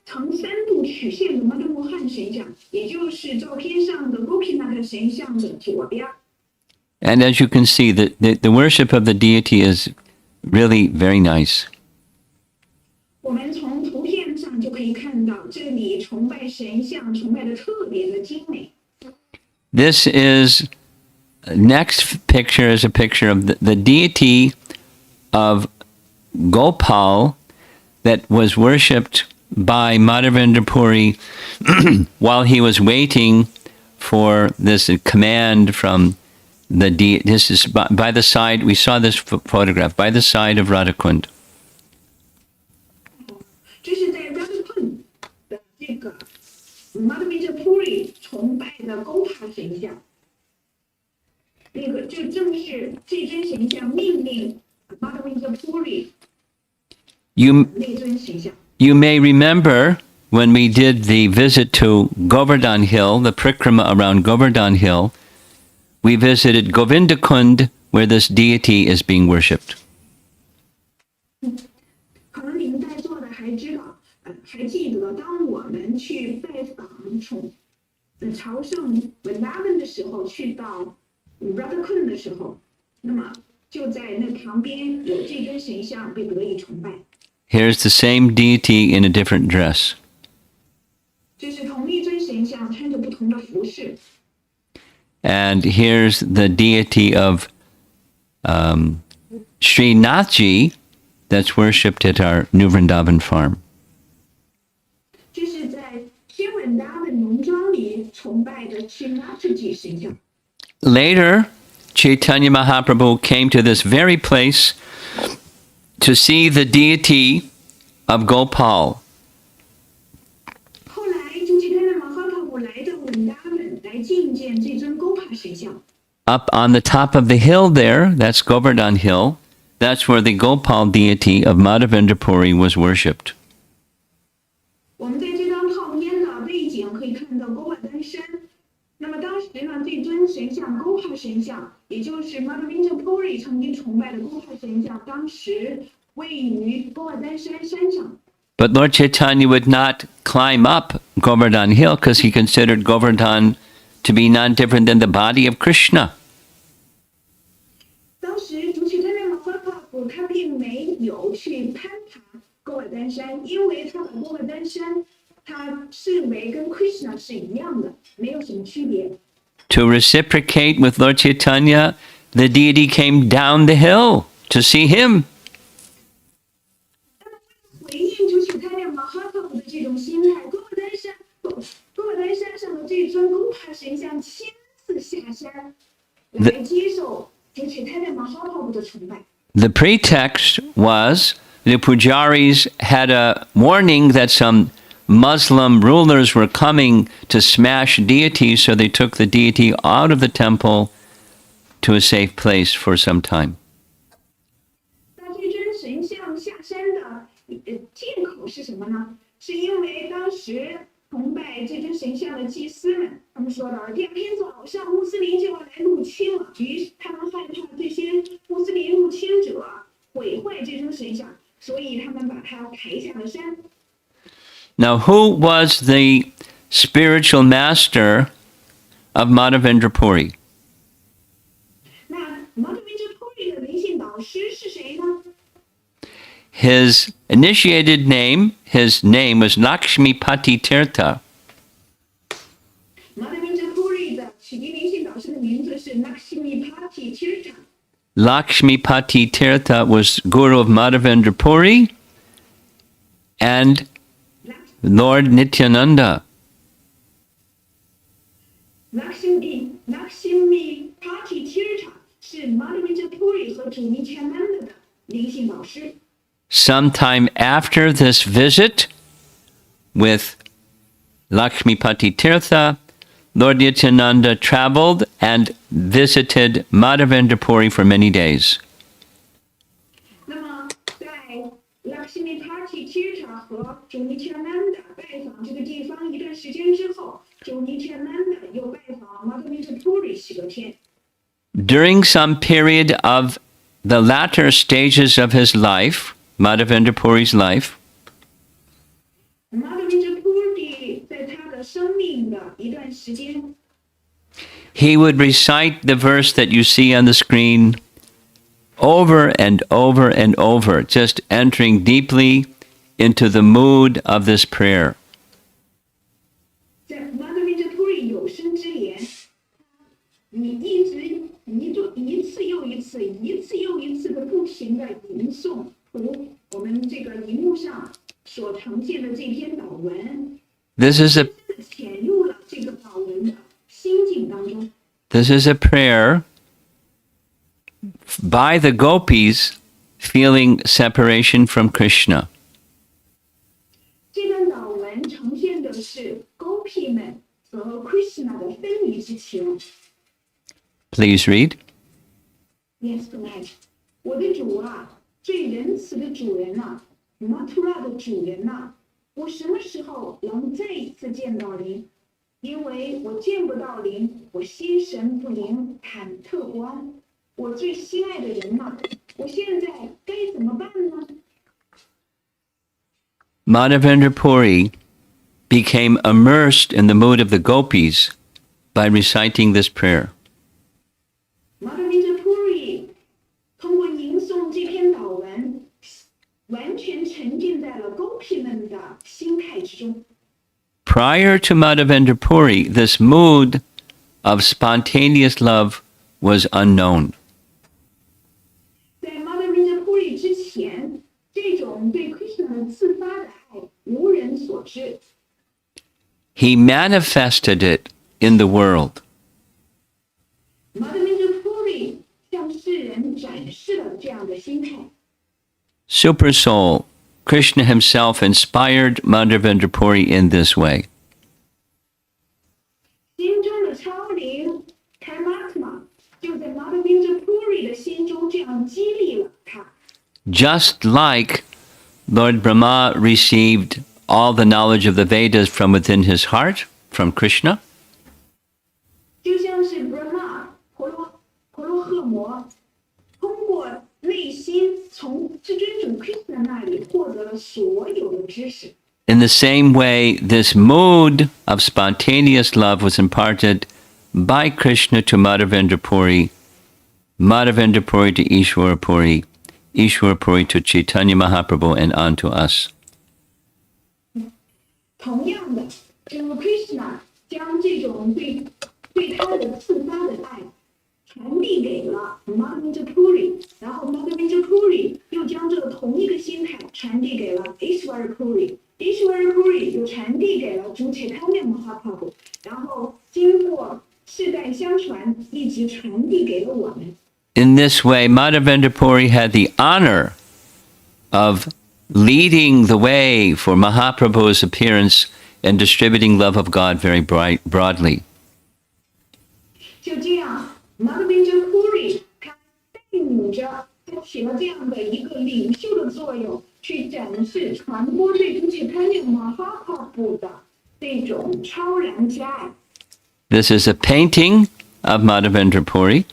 呈三度曲线的 Madhavendra 神像，也就是照片上的 Gopinath 神像的左边。 And as you can see, the worship of the deity is really very nice. 我们从图片上就可以看到，这里崇拜神像崇拜的特别的精美。 This is next picture is a picture of the deity of Gopal that was worshipped by Madhavendra Puri while he was waiting for this command from the deity. This is by the side, we saw this photograph, by the side of Radhakund. 这是在 Vanderpuri 的这个 Madhavendra Puri 崇拜的 Gopal 神像。那个就正是这尊神像命令 Madhavendra Puri 那尊神像。 You may remember when we did the visit to Govardhan Hill, the Prikrama around Govardhan Hill, we visited Govindakund, where this deity is being worshipped. 可能你们在座的还知道，还记得，当我们去拜访朝圣文达文的时候，去到 Radhakund 的时候，那么就在那旁边有这尊神像被得以崇拜。 Here's the same deity in a different dress. 这是同一尊神像，穿着不同的服饰。 And here's the deity of Shri Nathji that's worshipped at our New Vrindavan farm. 这是在天文达文农庄里崇拜的 Srinathji 神像。 Later, Chaitanya Mahaprabhu came to this very place to see the deity of Gopal. 后来，朱吉泰勒马哈帕普来到文达文来觐见这尊 Gopal 神像。 Up on the top of the hill there, that's Govardhan Hill, that's where the Gopal deity of Madhavendra Puri was worshipped. 我们在这张照片的背景可以看到 Gopal 丹山。那么当时呢，这尊神像 Gopal 神像，也就是 Madhavendra Puri 曾经崇拜的 Gopal 神像，当时位于 Gopal 丹山山上。 But Lord Chaitanya would not climb up Govardhan Hill because he considered Govardhan to be none different than the body of Krishna. 当时主持人马哈帕普他并没有去攀爬 Gopal 丹山，因为他把 Gopal 丹山他视为跟 Krishna 是一样的，没有什么区别。 To reciprocate with Lord Chaitanya, the deity came down the hill to see him. 回应就是他那马哈特的这种心态，哥本丹山上的这尊公塔神像亲自下山来接受就是他那马哈特的崇拜。The pretext was the pujaris had a warning that some Muslim rulers were coming to smash deities, so they took the deity out of the temple to a safe place for some time. 那这尊神像下山的借口是什么呢？是因为当时崇拜这尊神像的祭司们，他们说的第二天早上穆斯林就要来入侵了，于是他们害怕这些穆斯林入侵者毁坏这尊神像，所以他们把它抬下了山。Now, who was the spiritual master of Madhavendrapuri? 那Madhavendra 的灵性导师是谁呢？ His initiated name, his name was Lakshmipati Tirtha. Madhavendra 的启迪灵性导师的名字是 Lakshmipati Tirtha。 Lakshmipati Tirtha was guru of Madhavendrapuri and Lord Nityananda. Lakshmipati Tirtha 是 Madhavendra 和主 Nityananda 的灵性导师。 Sometime after this visit with Lakshmipati Tirtha, Lord Nityananda traveled and visited Madhavendrapuri for many days. 那么，在 Lakshmipati Tirtha 和主 Nityananda 拜访这个地方一段时间之后，主 Nityananda 又拜访 Madhavendra 许多天。 During some period of the latter stages of his life, Madhavendrapuri's life, Madhavendra 在他的生命的一段时间， he would recite the verse that you see on the screen over and over and over, just entering deeply into the mood of this prayer. 在 Madhavendra 有生之年，你一次又一次的不停的吟诵读我们这个荧幕上所呈现的这篇祷文， This is a 潜入了这个祷文的心境当中。 This is a prayer by the gopis feeling separation from Krishna. 这段祷文呈现的是 Gopi 们和 Krishna 的分离之情。 Please read. Yes, right. 我的主啊，最仁慈的主人呐，Mathura 的主人呐，我什么时候能再一次见到您？因为我见不到您，我心神不宁，忐忑不安。我最心爱的人呐，我现在该怎么办呢？ Madhavendrapuri became immersed in the mood of the gopis by reciting this prayer. Madhavendra 通过吟诵这篇祷文，完全沉浸在了 Gopi 们的心态之中。 Prior to Madhavendrapuri, this mood of spontaneous love was unknown. 在 Madhavendra 之前，这种对 Krishna 的自发的爱无人所知。 He manifested it in the world. Madhavendra 向世人展示了这样的心态。 Super Soul, Krishna himself inspired Madhavendrapuri in this way. 心中的超灵 Paramatma 就在 Madhavendra 的心中这样激励了他。 Just like Lord Brahma received all the knowledge of the Vedas from within his heart, from Krishna, 就像是 Brahma 婆罗诃摩通过内心从至尊主 Krishna 那里获得了所有的知识。 in the same way, this mood of spontaneous love was imparted by Krishna to Madhavendrapuri, Madhavendrapuri to Ishwarapuri, Ishwarapuri to Chaitanya Mahaprabhu, and on to us. 同样的，就是 Krishna 将这种对他的自发的爱传传递给了 Madhavendra Puri， 然后 Madhavendra Puri 又将这个同一个心态传递给了 Ishvara Puri，Ishvara Puri 又传递给了主 Chaitanya Bhagavata， 然后经过世代相传，一直传递给了我们。In this way, Madhavendra Puri had the honor of leading the way for Mahaprabhu's appearance and distributing love of God very broadly. 就这样 Madhavendra Puri 他带领着，他起了这样的一个领袖的作用，去展示传播这种 Chaitanya Mahaprabhu 的这种超然之爱。This is a painting of Madhavendra Puri.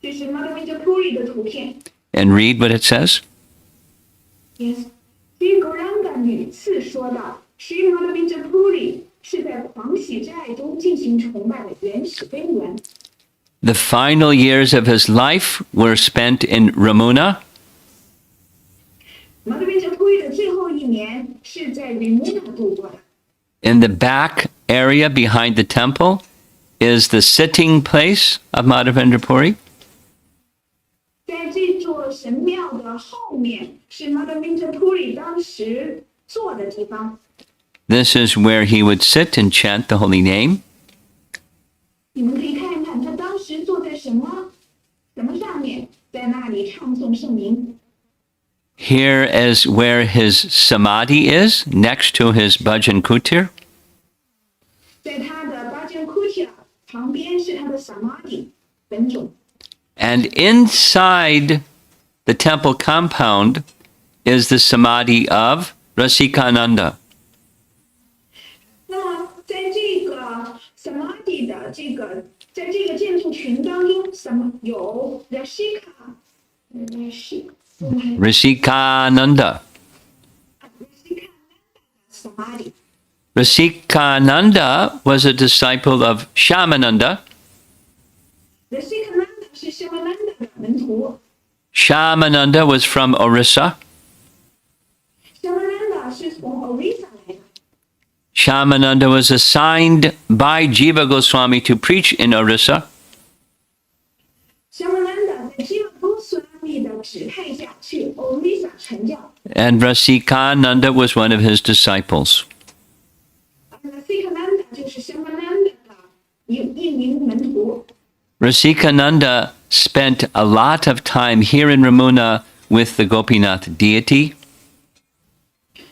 这是 Madhavendra Puri 的图片。And read what it says. Yes， Sri Gauranga 屡次说道 ，Sri Madhavendra Puri 是在狂喜之爱中进行崇拜的原始根源。The final years of his life were spent in Ramuna. Madhavendra Puri 的最后一年是在 Ramuna 度过的。In the back area behind the temple is the sitting place of Madhavendra Puri. 在这座神庙的后面是 Madhavendra Puri 当时坐的地方。This is where he would sit and chant the holy name. 你们可以看一看他当时坐在什么上面，在那里唱诵圣名。Here is where his Samadhi is, next to his Bhajan Kutir. 在他的巴坚库提旁边是他的 Samadhi 本种。And inside the temple compound is the Samadhi of Rasikananda. 那么在这个 Samadhi 的在这个建筑群当中，有 Rasikananda. Samadhi。 Rasikananda was a disciple of Shamananda. Rasikananda 是 Shamananda 的门徒。Shamananda was from Orissa. Shamananda 是从 Orissa 来的。Shamananda was assigned by Jiva Goswami to preach in Orissa. Shamananda 在 Jiva Goswami 的指派下去 Orissa 传教。And Rasikananda was one of his disciples. Rasikananda 就是 Shamananda 的一名门徒。Rasikananda spent a lot of time here in Ramuna with the Gopinath deity.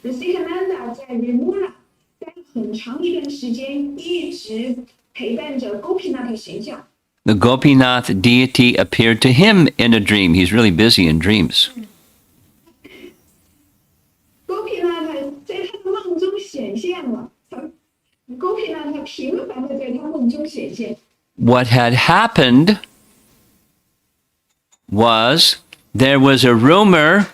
Rasikananda 在 Ramuna 待了很长一段时间，一直陪伴着 Gopinath 神像。The Gopinath deity appeared to him in a dream. He's really busy in dreams. Gopinath 在他的梦中显现了。Gopinath 频繁地在他梦中显现。What had happened was there was a rumor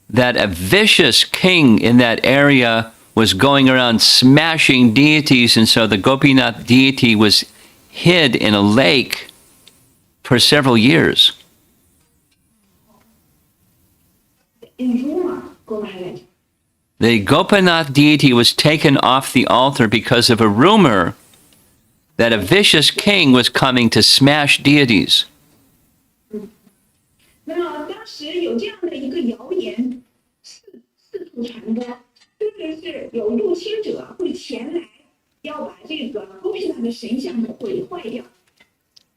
that a vicious king in that area was going around smashing deities, and so the Gopinath deity was hid in a lake for several years. The Gopinath deity was taken off the altar because of a rumor that a vicious king was coming to smash deities. 那么当时有这样的一个谣言，四处传播，就是有入侵者会前来，要把这个 Gopinath 的神像毁坏掉。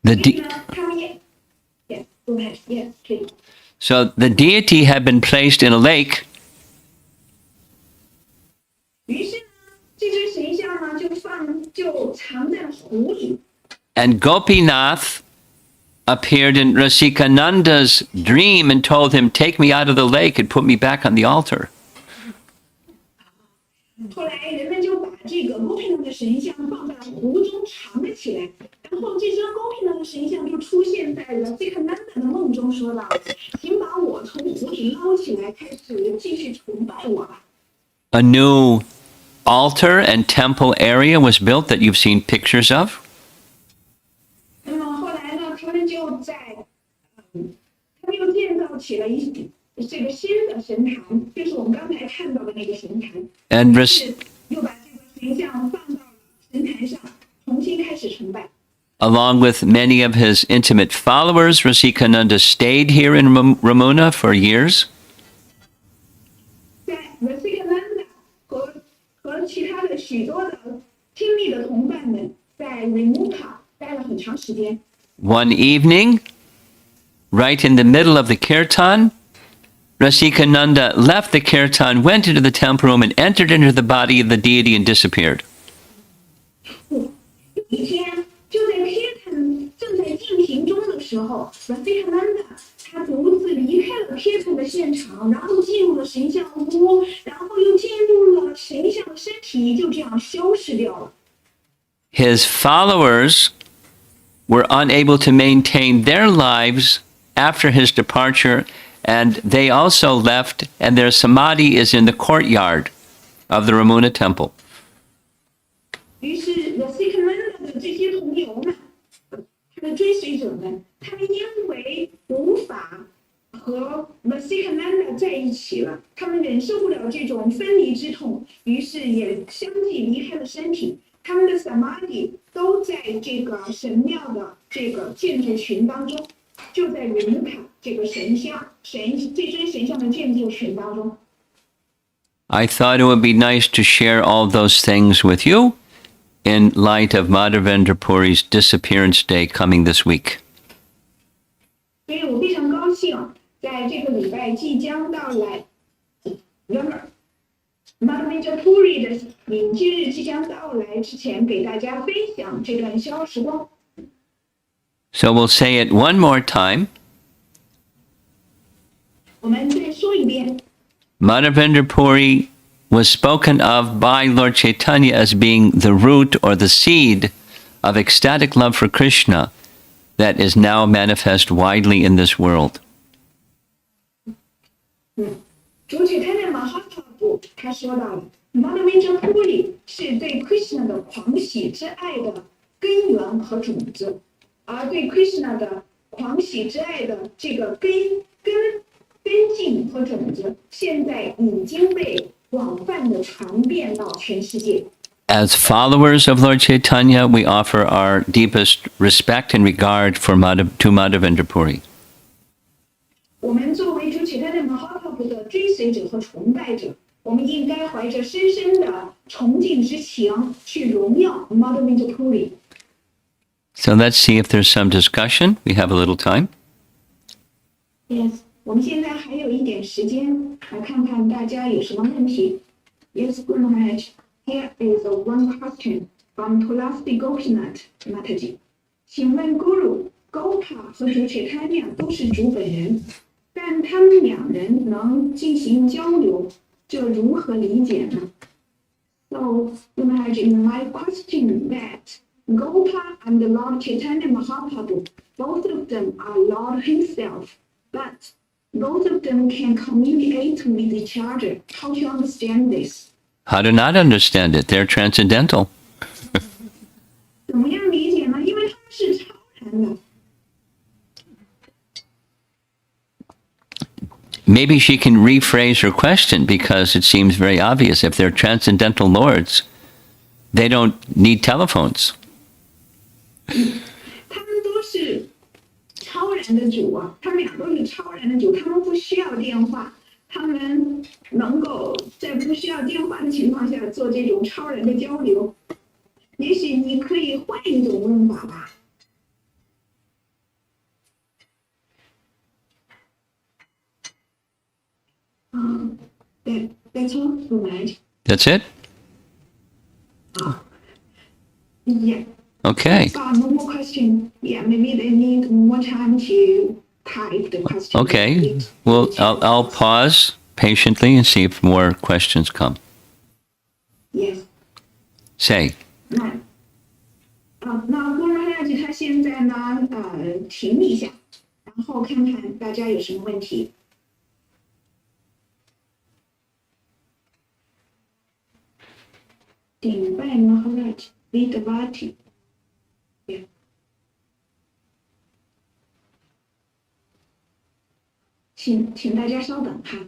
所以呢，他们也 go ahead, yes, please. So the deity had been placed in a lake. 于是呢，这只神像呢就藏在湖里。And Gopinath appeared in Rasikananda's dream and told him, "Take me out of the lake and put me back on the altar." 后来人们就把这个 Gopinath 的神像放在湖中藏了起来，然后这只 Gopinath 的神像就出现在了 Rasikananda 的梦中，说道：“请把我从湖里捞起来，开始继续崇拜我吧。” A new altar and temple area was built that you've seen pictures of. 那么后来呢，他们又建造起了这个新的神坛，就是我们刚才看到的那个神坛。And 是又把这个神像放到了神坛上，重新开始崇拜。Along with many of his intimate followers, Rasikananda stayed here in Ramuna for years. 在 Rasikananda 和其他的许多的亲密的同伴们在 Remuka 待了很长时间。One evening, right in the middle of the kirtan, Rasikananda left the kirtan, went into the temple room, and entered into the body of the deity and disappeared. 一天，就在 Kirtan 正在进行中的时候 ，Rasikananda 他独自离开了 Kirtan 的现场，然后进入了神像屋，然后又进入了神像的身体，就这样消失掉了。His followers were unable to maintain their lives after his departure, and they also left, and their samadhi is in the courtyard of the Ramuna temple. 于是 Rasikananda 的这些同友们，他的追随者们，他们因为无法和 Rasikananda 在一起了，他们忍受不了这种分离之痛，于是也相继离开了身体。他们的 samadhi 都在这个神庙的这个建筑群当中，就在 Remuka 这个这尊神像的建筑群当中。I thought it would be nice to share all those things with you in light of Madhavendra Puri's Disappearance Day coming this week. 所以我非常高兴，在这个礼拜即将到来 Madhavendra Puri 的隐居日即将到来之前，给大家分享这段消时光。So we'll say it one more time. 我们再说一遍。Madhavendra Puri was spoken of by Lord Chaitanya as being the root or the seed of ecstatic love for Krishna that is now manifest widely in this world. 主Chaitanya Bhagavata 他说到了 Madhavendra Puri 是对 Krishna 的狂喜之爱的根源和种子，而对 Krishna 的狂喜之爱的这个根茎和种子，现在已经被广泛的传遍到全世界。As followers of Lord Chaitanya, we offer our deepest respect and regard for Madhavendra Puri. 我们作为主Chaitanya Bhagavata 的追随者和崇拜者，我们应该怀着深深的崇敬之情去荣耀 Madhavendra Puri。So let's see if there's some discussion. We have a little time. Yes， 我们现在还有一点时间，来看看大家有什么问题。Yes, Guru Maharaj, here is one question from Tulasdi Gopinath Mataji。请问 Guru Gopal 和主Chaitanya 都是主本人，但他们两人能进行交流，这如何理解呢 ？So, Guru Maharaj, my question that Gopal and Lord Chaitanya Mahaprabhu, both of them are Lord Himself, but both of them can communicate with each other. How to understand this? How to not understand it? They're transcendental. 怎么样理解呢？因为他们是超然的。Maybe she can rephrase her question because it seems very obvious. If they're transcendental lords, they don't need telephones. 他们都是超然的主啊，他们俩都是超然的主，他们不需要电话，他们能够在不需要电话的情况下做这种超然的交流。也许你可以换一种问法吧。That's all, right? That's it? Yeah. Okay. No more question. Yeah, maybe they need more time to type the question. Okay. Well, I'll pause patiently and see if more questions come. Yes. Say. 那郭荣汉他现在呢，停一下，然后看看大家有什么问题。顶拜 Maharaj Vidavati。请大家稍等哈。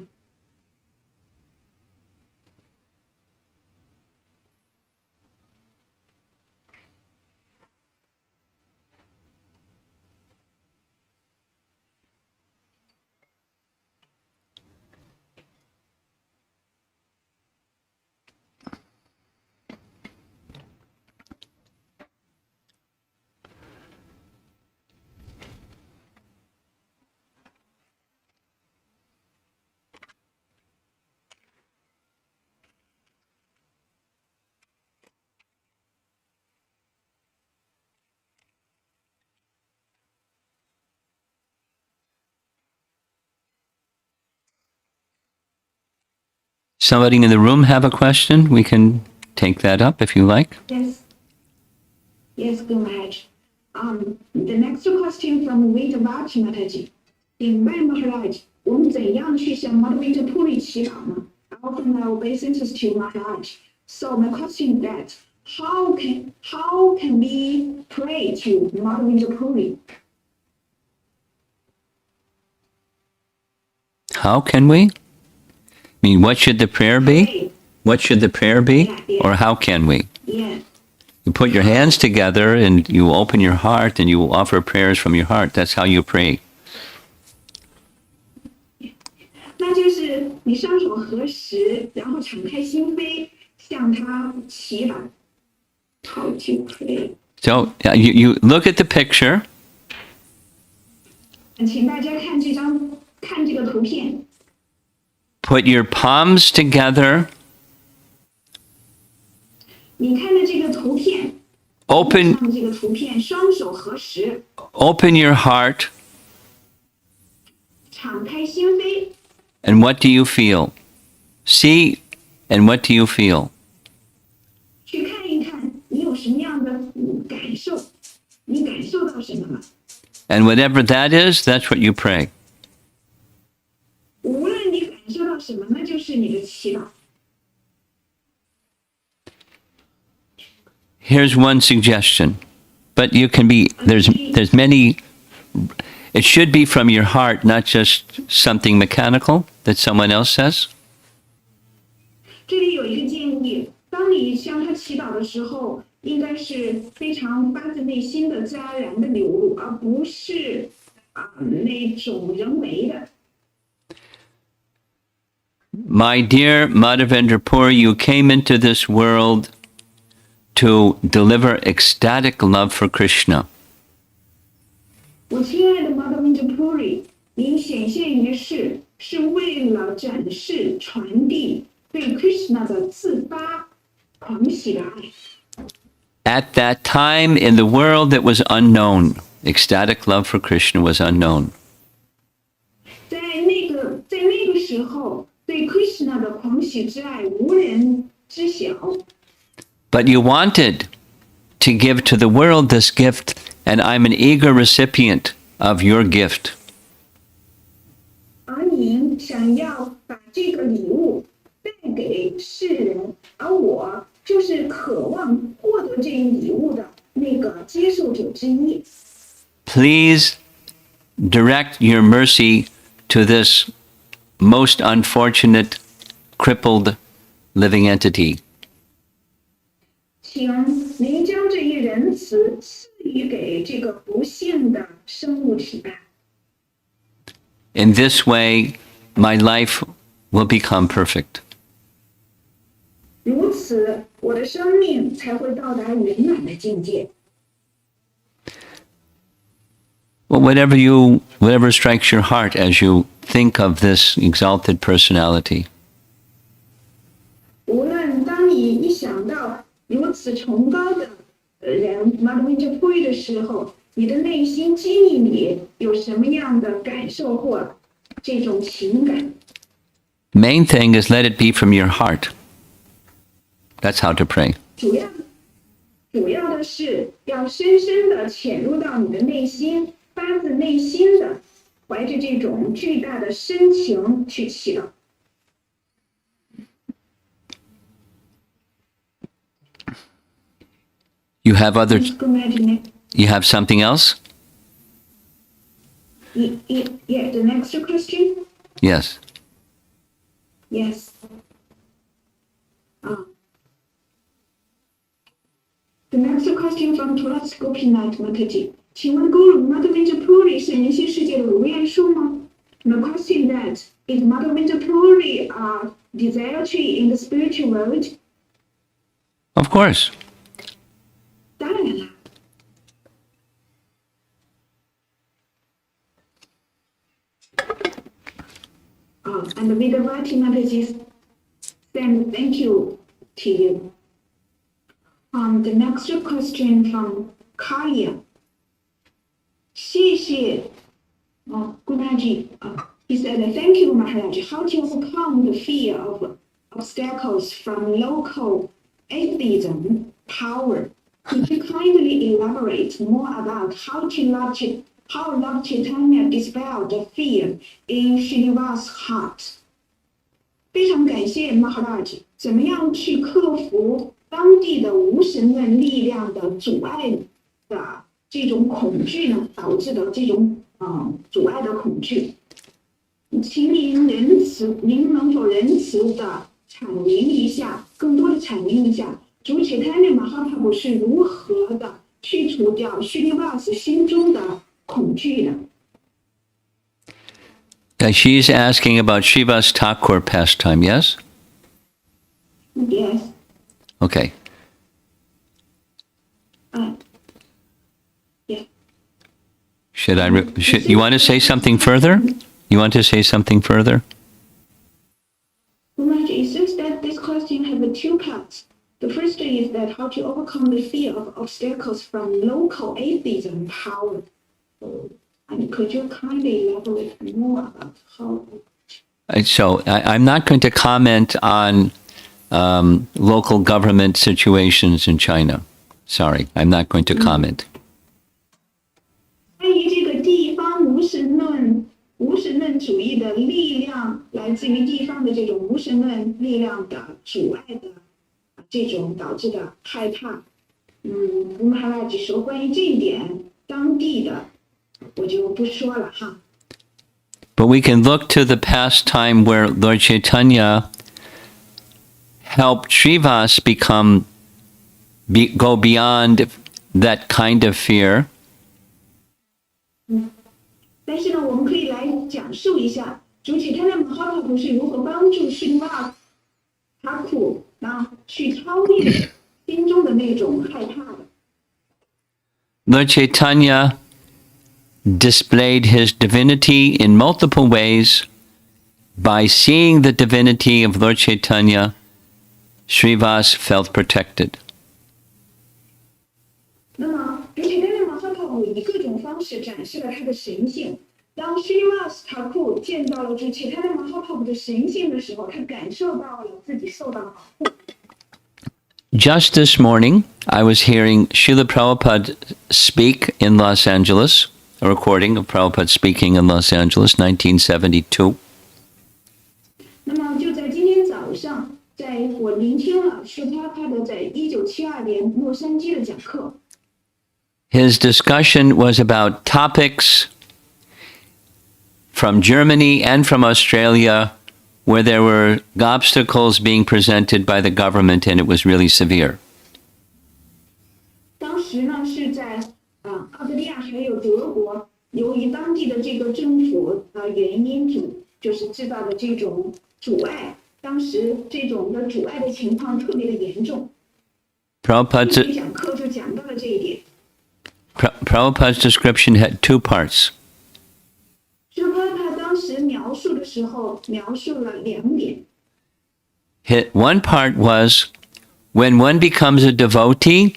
Somebody in the room have a question? We can take that up if you like. Yes. Yes, Guru Maharaj. The next question from Vidavati Mataji. 顶拜 Maharaj, 我们怎样去向 Madhavendra 祈祷呢? I offer my obeisances to Maharaj. So my question is that how can we pray to Madhavendra? How can we? I mean, what should the prayer be? What should the prayer be? Yeah. Or how can we? Yeah. You put your hands together and you open your heart and you offer prayers from your heart. That's how you pray. 那就是你双手合十，然后敞开心扉，向他祈祷。How to pray? So you look at the picture. 请大家看这个图片。Put your palms together. 你看的这个图片。Open 看这个图片，双手合十。Open your heart. 敞开心扉。And what do you feel? See, and what do you feel? 去看一看，你有什么样的感受？你感受到什么了？ And whatever that is, that's what you pray. 无论你感受到什么，那就是你的祈祷。Here's one suggestion, but you can be there's many. It should be from your heart, not just something mechanical that someone else says. 这里有一个建议，当你向他祈祷的时候，应该是非常发自内心的、自然而然的流露，而不是那种人为的。My dear Madhavendra, you came into this world to deliver ecstatic love for Krishna. 我亲爱的 Madhavendra Puri， 您显现于世是为了展示、传递对 Krishna 的自发、狂喜的爱。At that time in the world that was unknown, ecstatic love for Krishna was unknown. 在那个时候，对 Krishna 的狂喜之爱无人知晓。But you wanted to give to the world this gift, and I'm an eager recipient of your gift. 而您想要把这个礼物带给世人，而我就是渴望获得这一礼物的那个接受者之一。Please direct your mercy to this most unfortunate, crippled living entity. 请您将这一仁慈赐予给这个不幸的生物体吧。In this way, my life will become perfect. 如此，我的生命才会到达圆满的境界。Well, whatever strikes your heart as you think of this exalted personality. 无论当你一想到如此崇高的人 Madhavendra Puri 的时候，你的内心机密里有什么样的感受或这种情感？ Main thing is let it be from your heart. That's how to pray. 主要的是要深深的潜入到你的内心，发自内心的怀着这种巨大的深情去祈祷。You have something else? Yeah, the next question? Yes. Yes. The next question from Tulas Gopinath Mataji. 请问 Guru, Madhavendra Puri 是灵性世界的如愿树吗? The question that is Madhavendra Puri a desire tree in the spiritual world? Of course. 当然啦。And Vidavati Mataji send thank you to you. The next question from Kaya. 谢谢 Gunaji. He said, thank you, Maharaj. How to overcome the fear of obstacles from local atheism power. Could you kindly elaborate more about how Lord Chaitanya dispelled the fear in Srinivas' heart? 非常感谢 Maharaj 怎么样去克服当地的无神论力量的阻碍的这种恐惧呢？导致的这种阻碍的恐惧。请您能否仁慈的阐明一下，更多的阐明一下，主 Chaitanya Bhagavata 是如何的去除掉 Srinivas 心中的恐惧的？ She's asking about Srivas Thakur pastime, yes? Yes. Okay. Yeah. You want to say something further? You want to say something further? Right. It says that this question has two parts. The first is that how to overcome the fear of obstacles from local atheism power. And could you kindly elaborate more about how? So I'm not going to comment on local government situations in China. Sorry, I'm not going to comment. 关于这个地方无神论主义的力量，来自于地方的这种无神论力量的阻碍的这种导致的害怕。Maharaj 说关于这一点，当地的我就不说了哈。But we can look to the past time where Lord Chaitanya helped Srivas go beyond that kind of fear. 但是呢，我们可以来讲述一下主 Chaitanya Bhagavata 是如何帮助 Srinivas Thakur 去超越心中的那种害怕的。Lord Chaitanya displayed his divinity in multiple ways. By seeing the divinity of Lord Chaitanya, Srivas felt protected. 那么，主 Chaitanya Bhagavata 以各种方式展示了他的神性。当 Srinivas Thakur 见到了主 Chaitanya Bhagavata 的神性的时候，他感受到了自己受到了保护。Just this morning, I was hearing Srila Prabhupada speak in Los Angeles, a recording of Prabhupada speaking in Los Angeles, 1972. 那么就在今天早上，我聆听了是他的在1972年洛杉矶的讲课。His discussion was about topics from Germany and from Australia where there were obstacles being presented by the government and it was really severe. 当时呢是在澳大利亚还有德国，由于当地的这个政府原因就是制造的这种阻碍，当时这种的阻碍的情况特别的严重。Prabhupada's 讲课就讲到了这一点。Prabhupada's description had two parts. 是他当时描述的时候描述了两点。One part was when one becomes a devotee,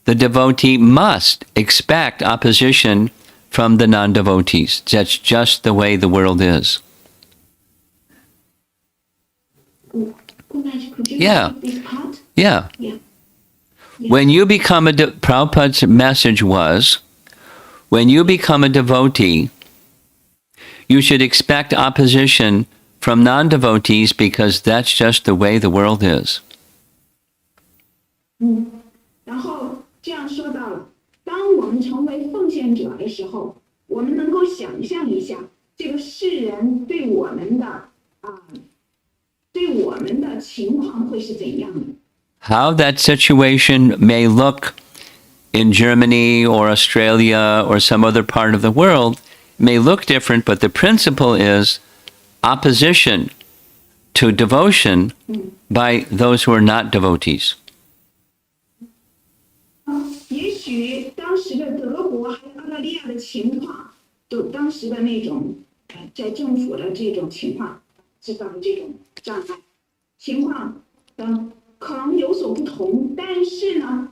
the devotee must expect opposition from the non-devotees. That's just the way the world is. Yeah. Yeah. When you become Prabhupada's message was, when you become a devotee, you should expect opposition from non-devotees because that's just the way the world is. 然后这样说到了，当我们成为奉献者的时候，我们能够想象一下，这个世人对我们的情况会是怎样的。How that situation may look in Germany or Australia or some other part of the world may look different, but the principle is opposition to devotion by those who are not devotees. 也许当时的德国还有澳大利亚的情况，就当时的那种在政府的这种情况制造的这种障碍情况，可能有所不同，但是呢，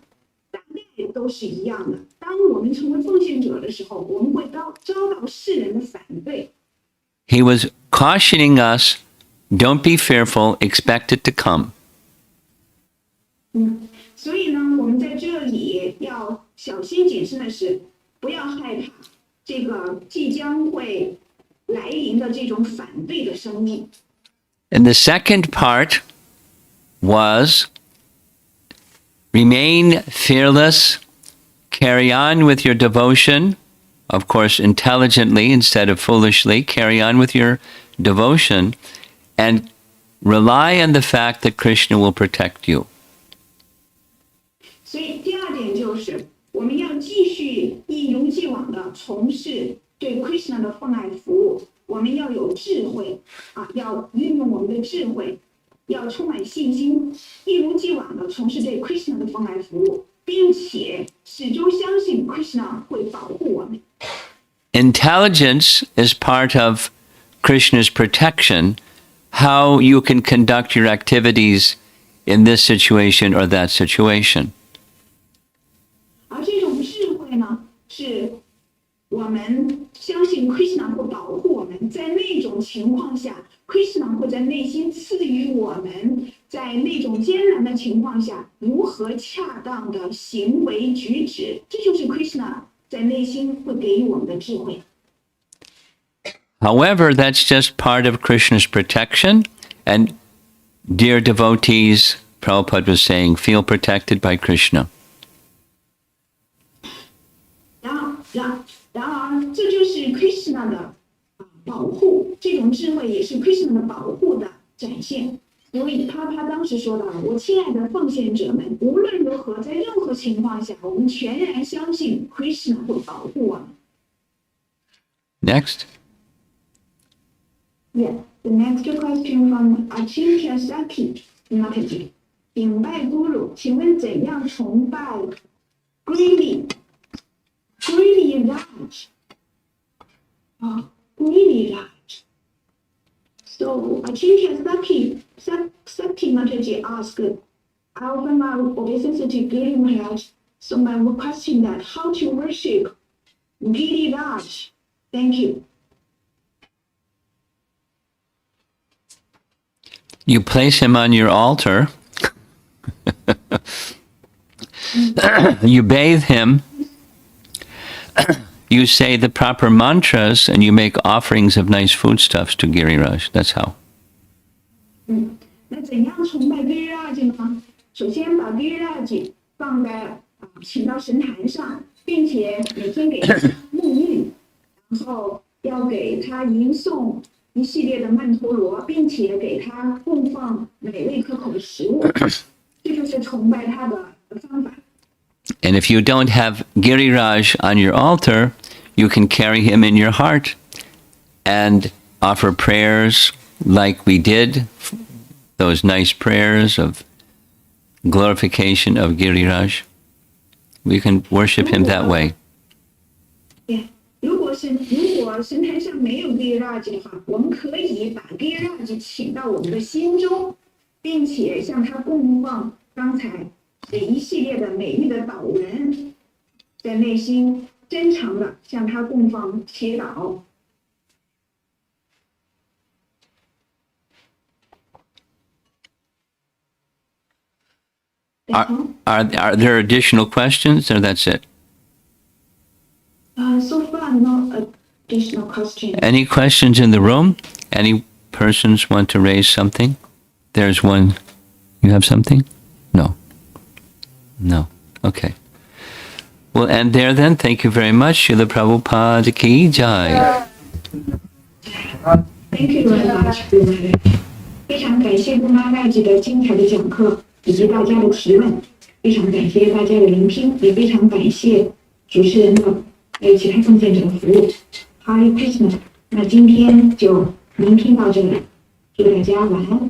大概都是一样的。当我们成为奉献者的时候，我们会遭到世人的反对。He was cautioning us Don't be fearful. Expect it to come. 所以呢，我们在这里要小心谨慎的是，不要害怕这个即将会来临的这种反对的声音。And the second part was remain fearless, carry on with your devotion, of course, intelligently instead of foolishly, carry on with your devotion, and rely on the fact that Krishna will protect you. 所以第二点就是，我们要继续一如既往的从事对 Krishna 的奉爱服务。我们要有智慧要运用我们的智慧，要充满信心，一如既往的从事对 Krishna 的奉爱服务，并且始终相信 Krishna 会保护我们。Intelligence is part of Krishna's protection, how you can conduct your activities in this situation or that situation. 而这种智慧呢，是我们相信 Krishna 会保护我们，在那种情况下 ，Krishna 会在内心赐予我们，在那种艰难的情况下，如何恰当的行为举止，这就是 Krishna 在内心会给予我们的智慧。However, that's just part of Krishna's protection, and dear devotees, Prabhupada was saying, feel protected by Krishna. 然而，这就是 Krishna 的保护，这种智慧也是 Krishna 的保护的展现。所以他当时说到了：“我亲爱的奉献者们，无论如何，在任何情况下，我们全然相信 Krishna 会保护我们。” Next. Yeah, the next question from Achintya Saki Mataji. 顶拜 Guru， 请问怎样崇拜 Greedy Raj? Greedy Raj. So Achintya Saki Mataji asked, I offer my obeisance to Greedy Raj. So my question that how to worship Greedy Raj? Thank you. You place him on your altar. You bathe him. You say the proper mantras, and you make offerings of nice foodstuffs to Giriraj. That's how. 那怎样崇拜 Giriraj 呢？首先把 Giriraj 放在请到神坛上，并且每天给他沐浴，然后要给他吟诵一系列的曼陀罗，并且给他供放美味可口的食物，这就是崇拜他的方法。And if you don't have Giriraj on your altar, you can carry him in your heart and offer prayers like we did, those nice prayers of glorification of Giriraj. We can worship him that way. 如果神坛上没有 Giriraj 的话，我们可以把 Giriraj 请到我们的心中，并且向他供放刚才一系列的美丽的祷文，在内心真诚的向他供放祈祷。Are there additional questions, or that's it? So far, no additional questions. Any questions in the room? Any persons want to raise something? There's one. You have something? No. No. Okay. We'll end there then. Thank you very much. Srila Prabhupada ki jai. Thank you very much. 非常感谢布玛拉吉的精彩的讲课以及大家的提问，非常感谢大家的聆听，也非常感谢主持人的还有其他奉献者的服务。Hare Krishna。那今天就聆听到这里，祝大家晚安。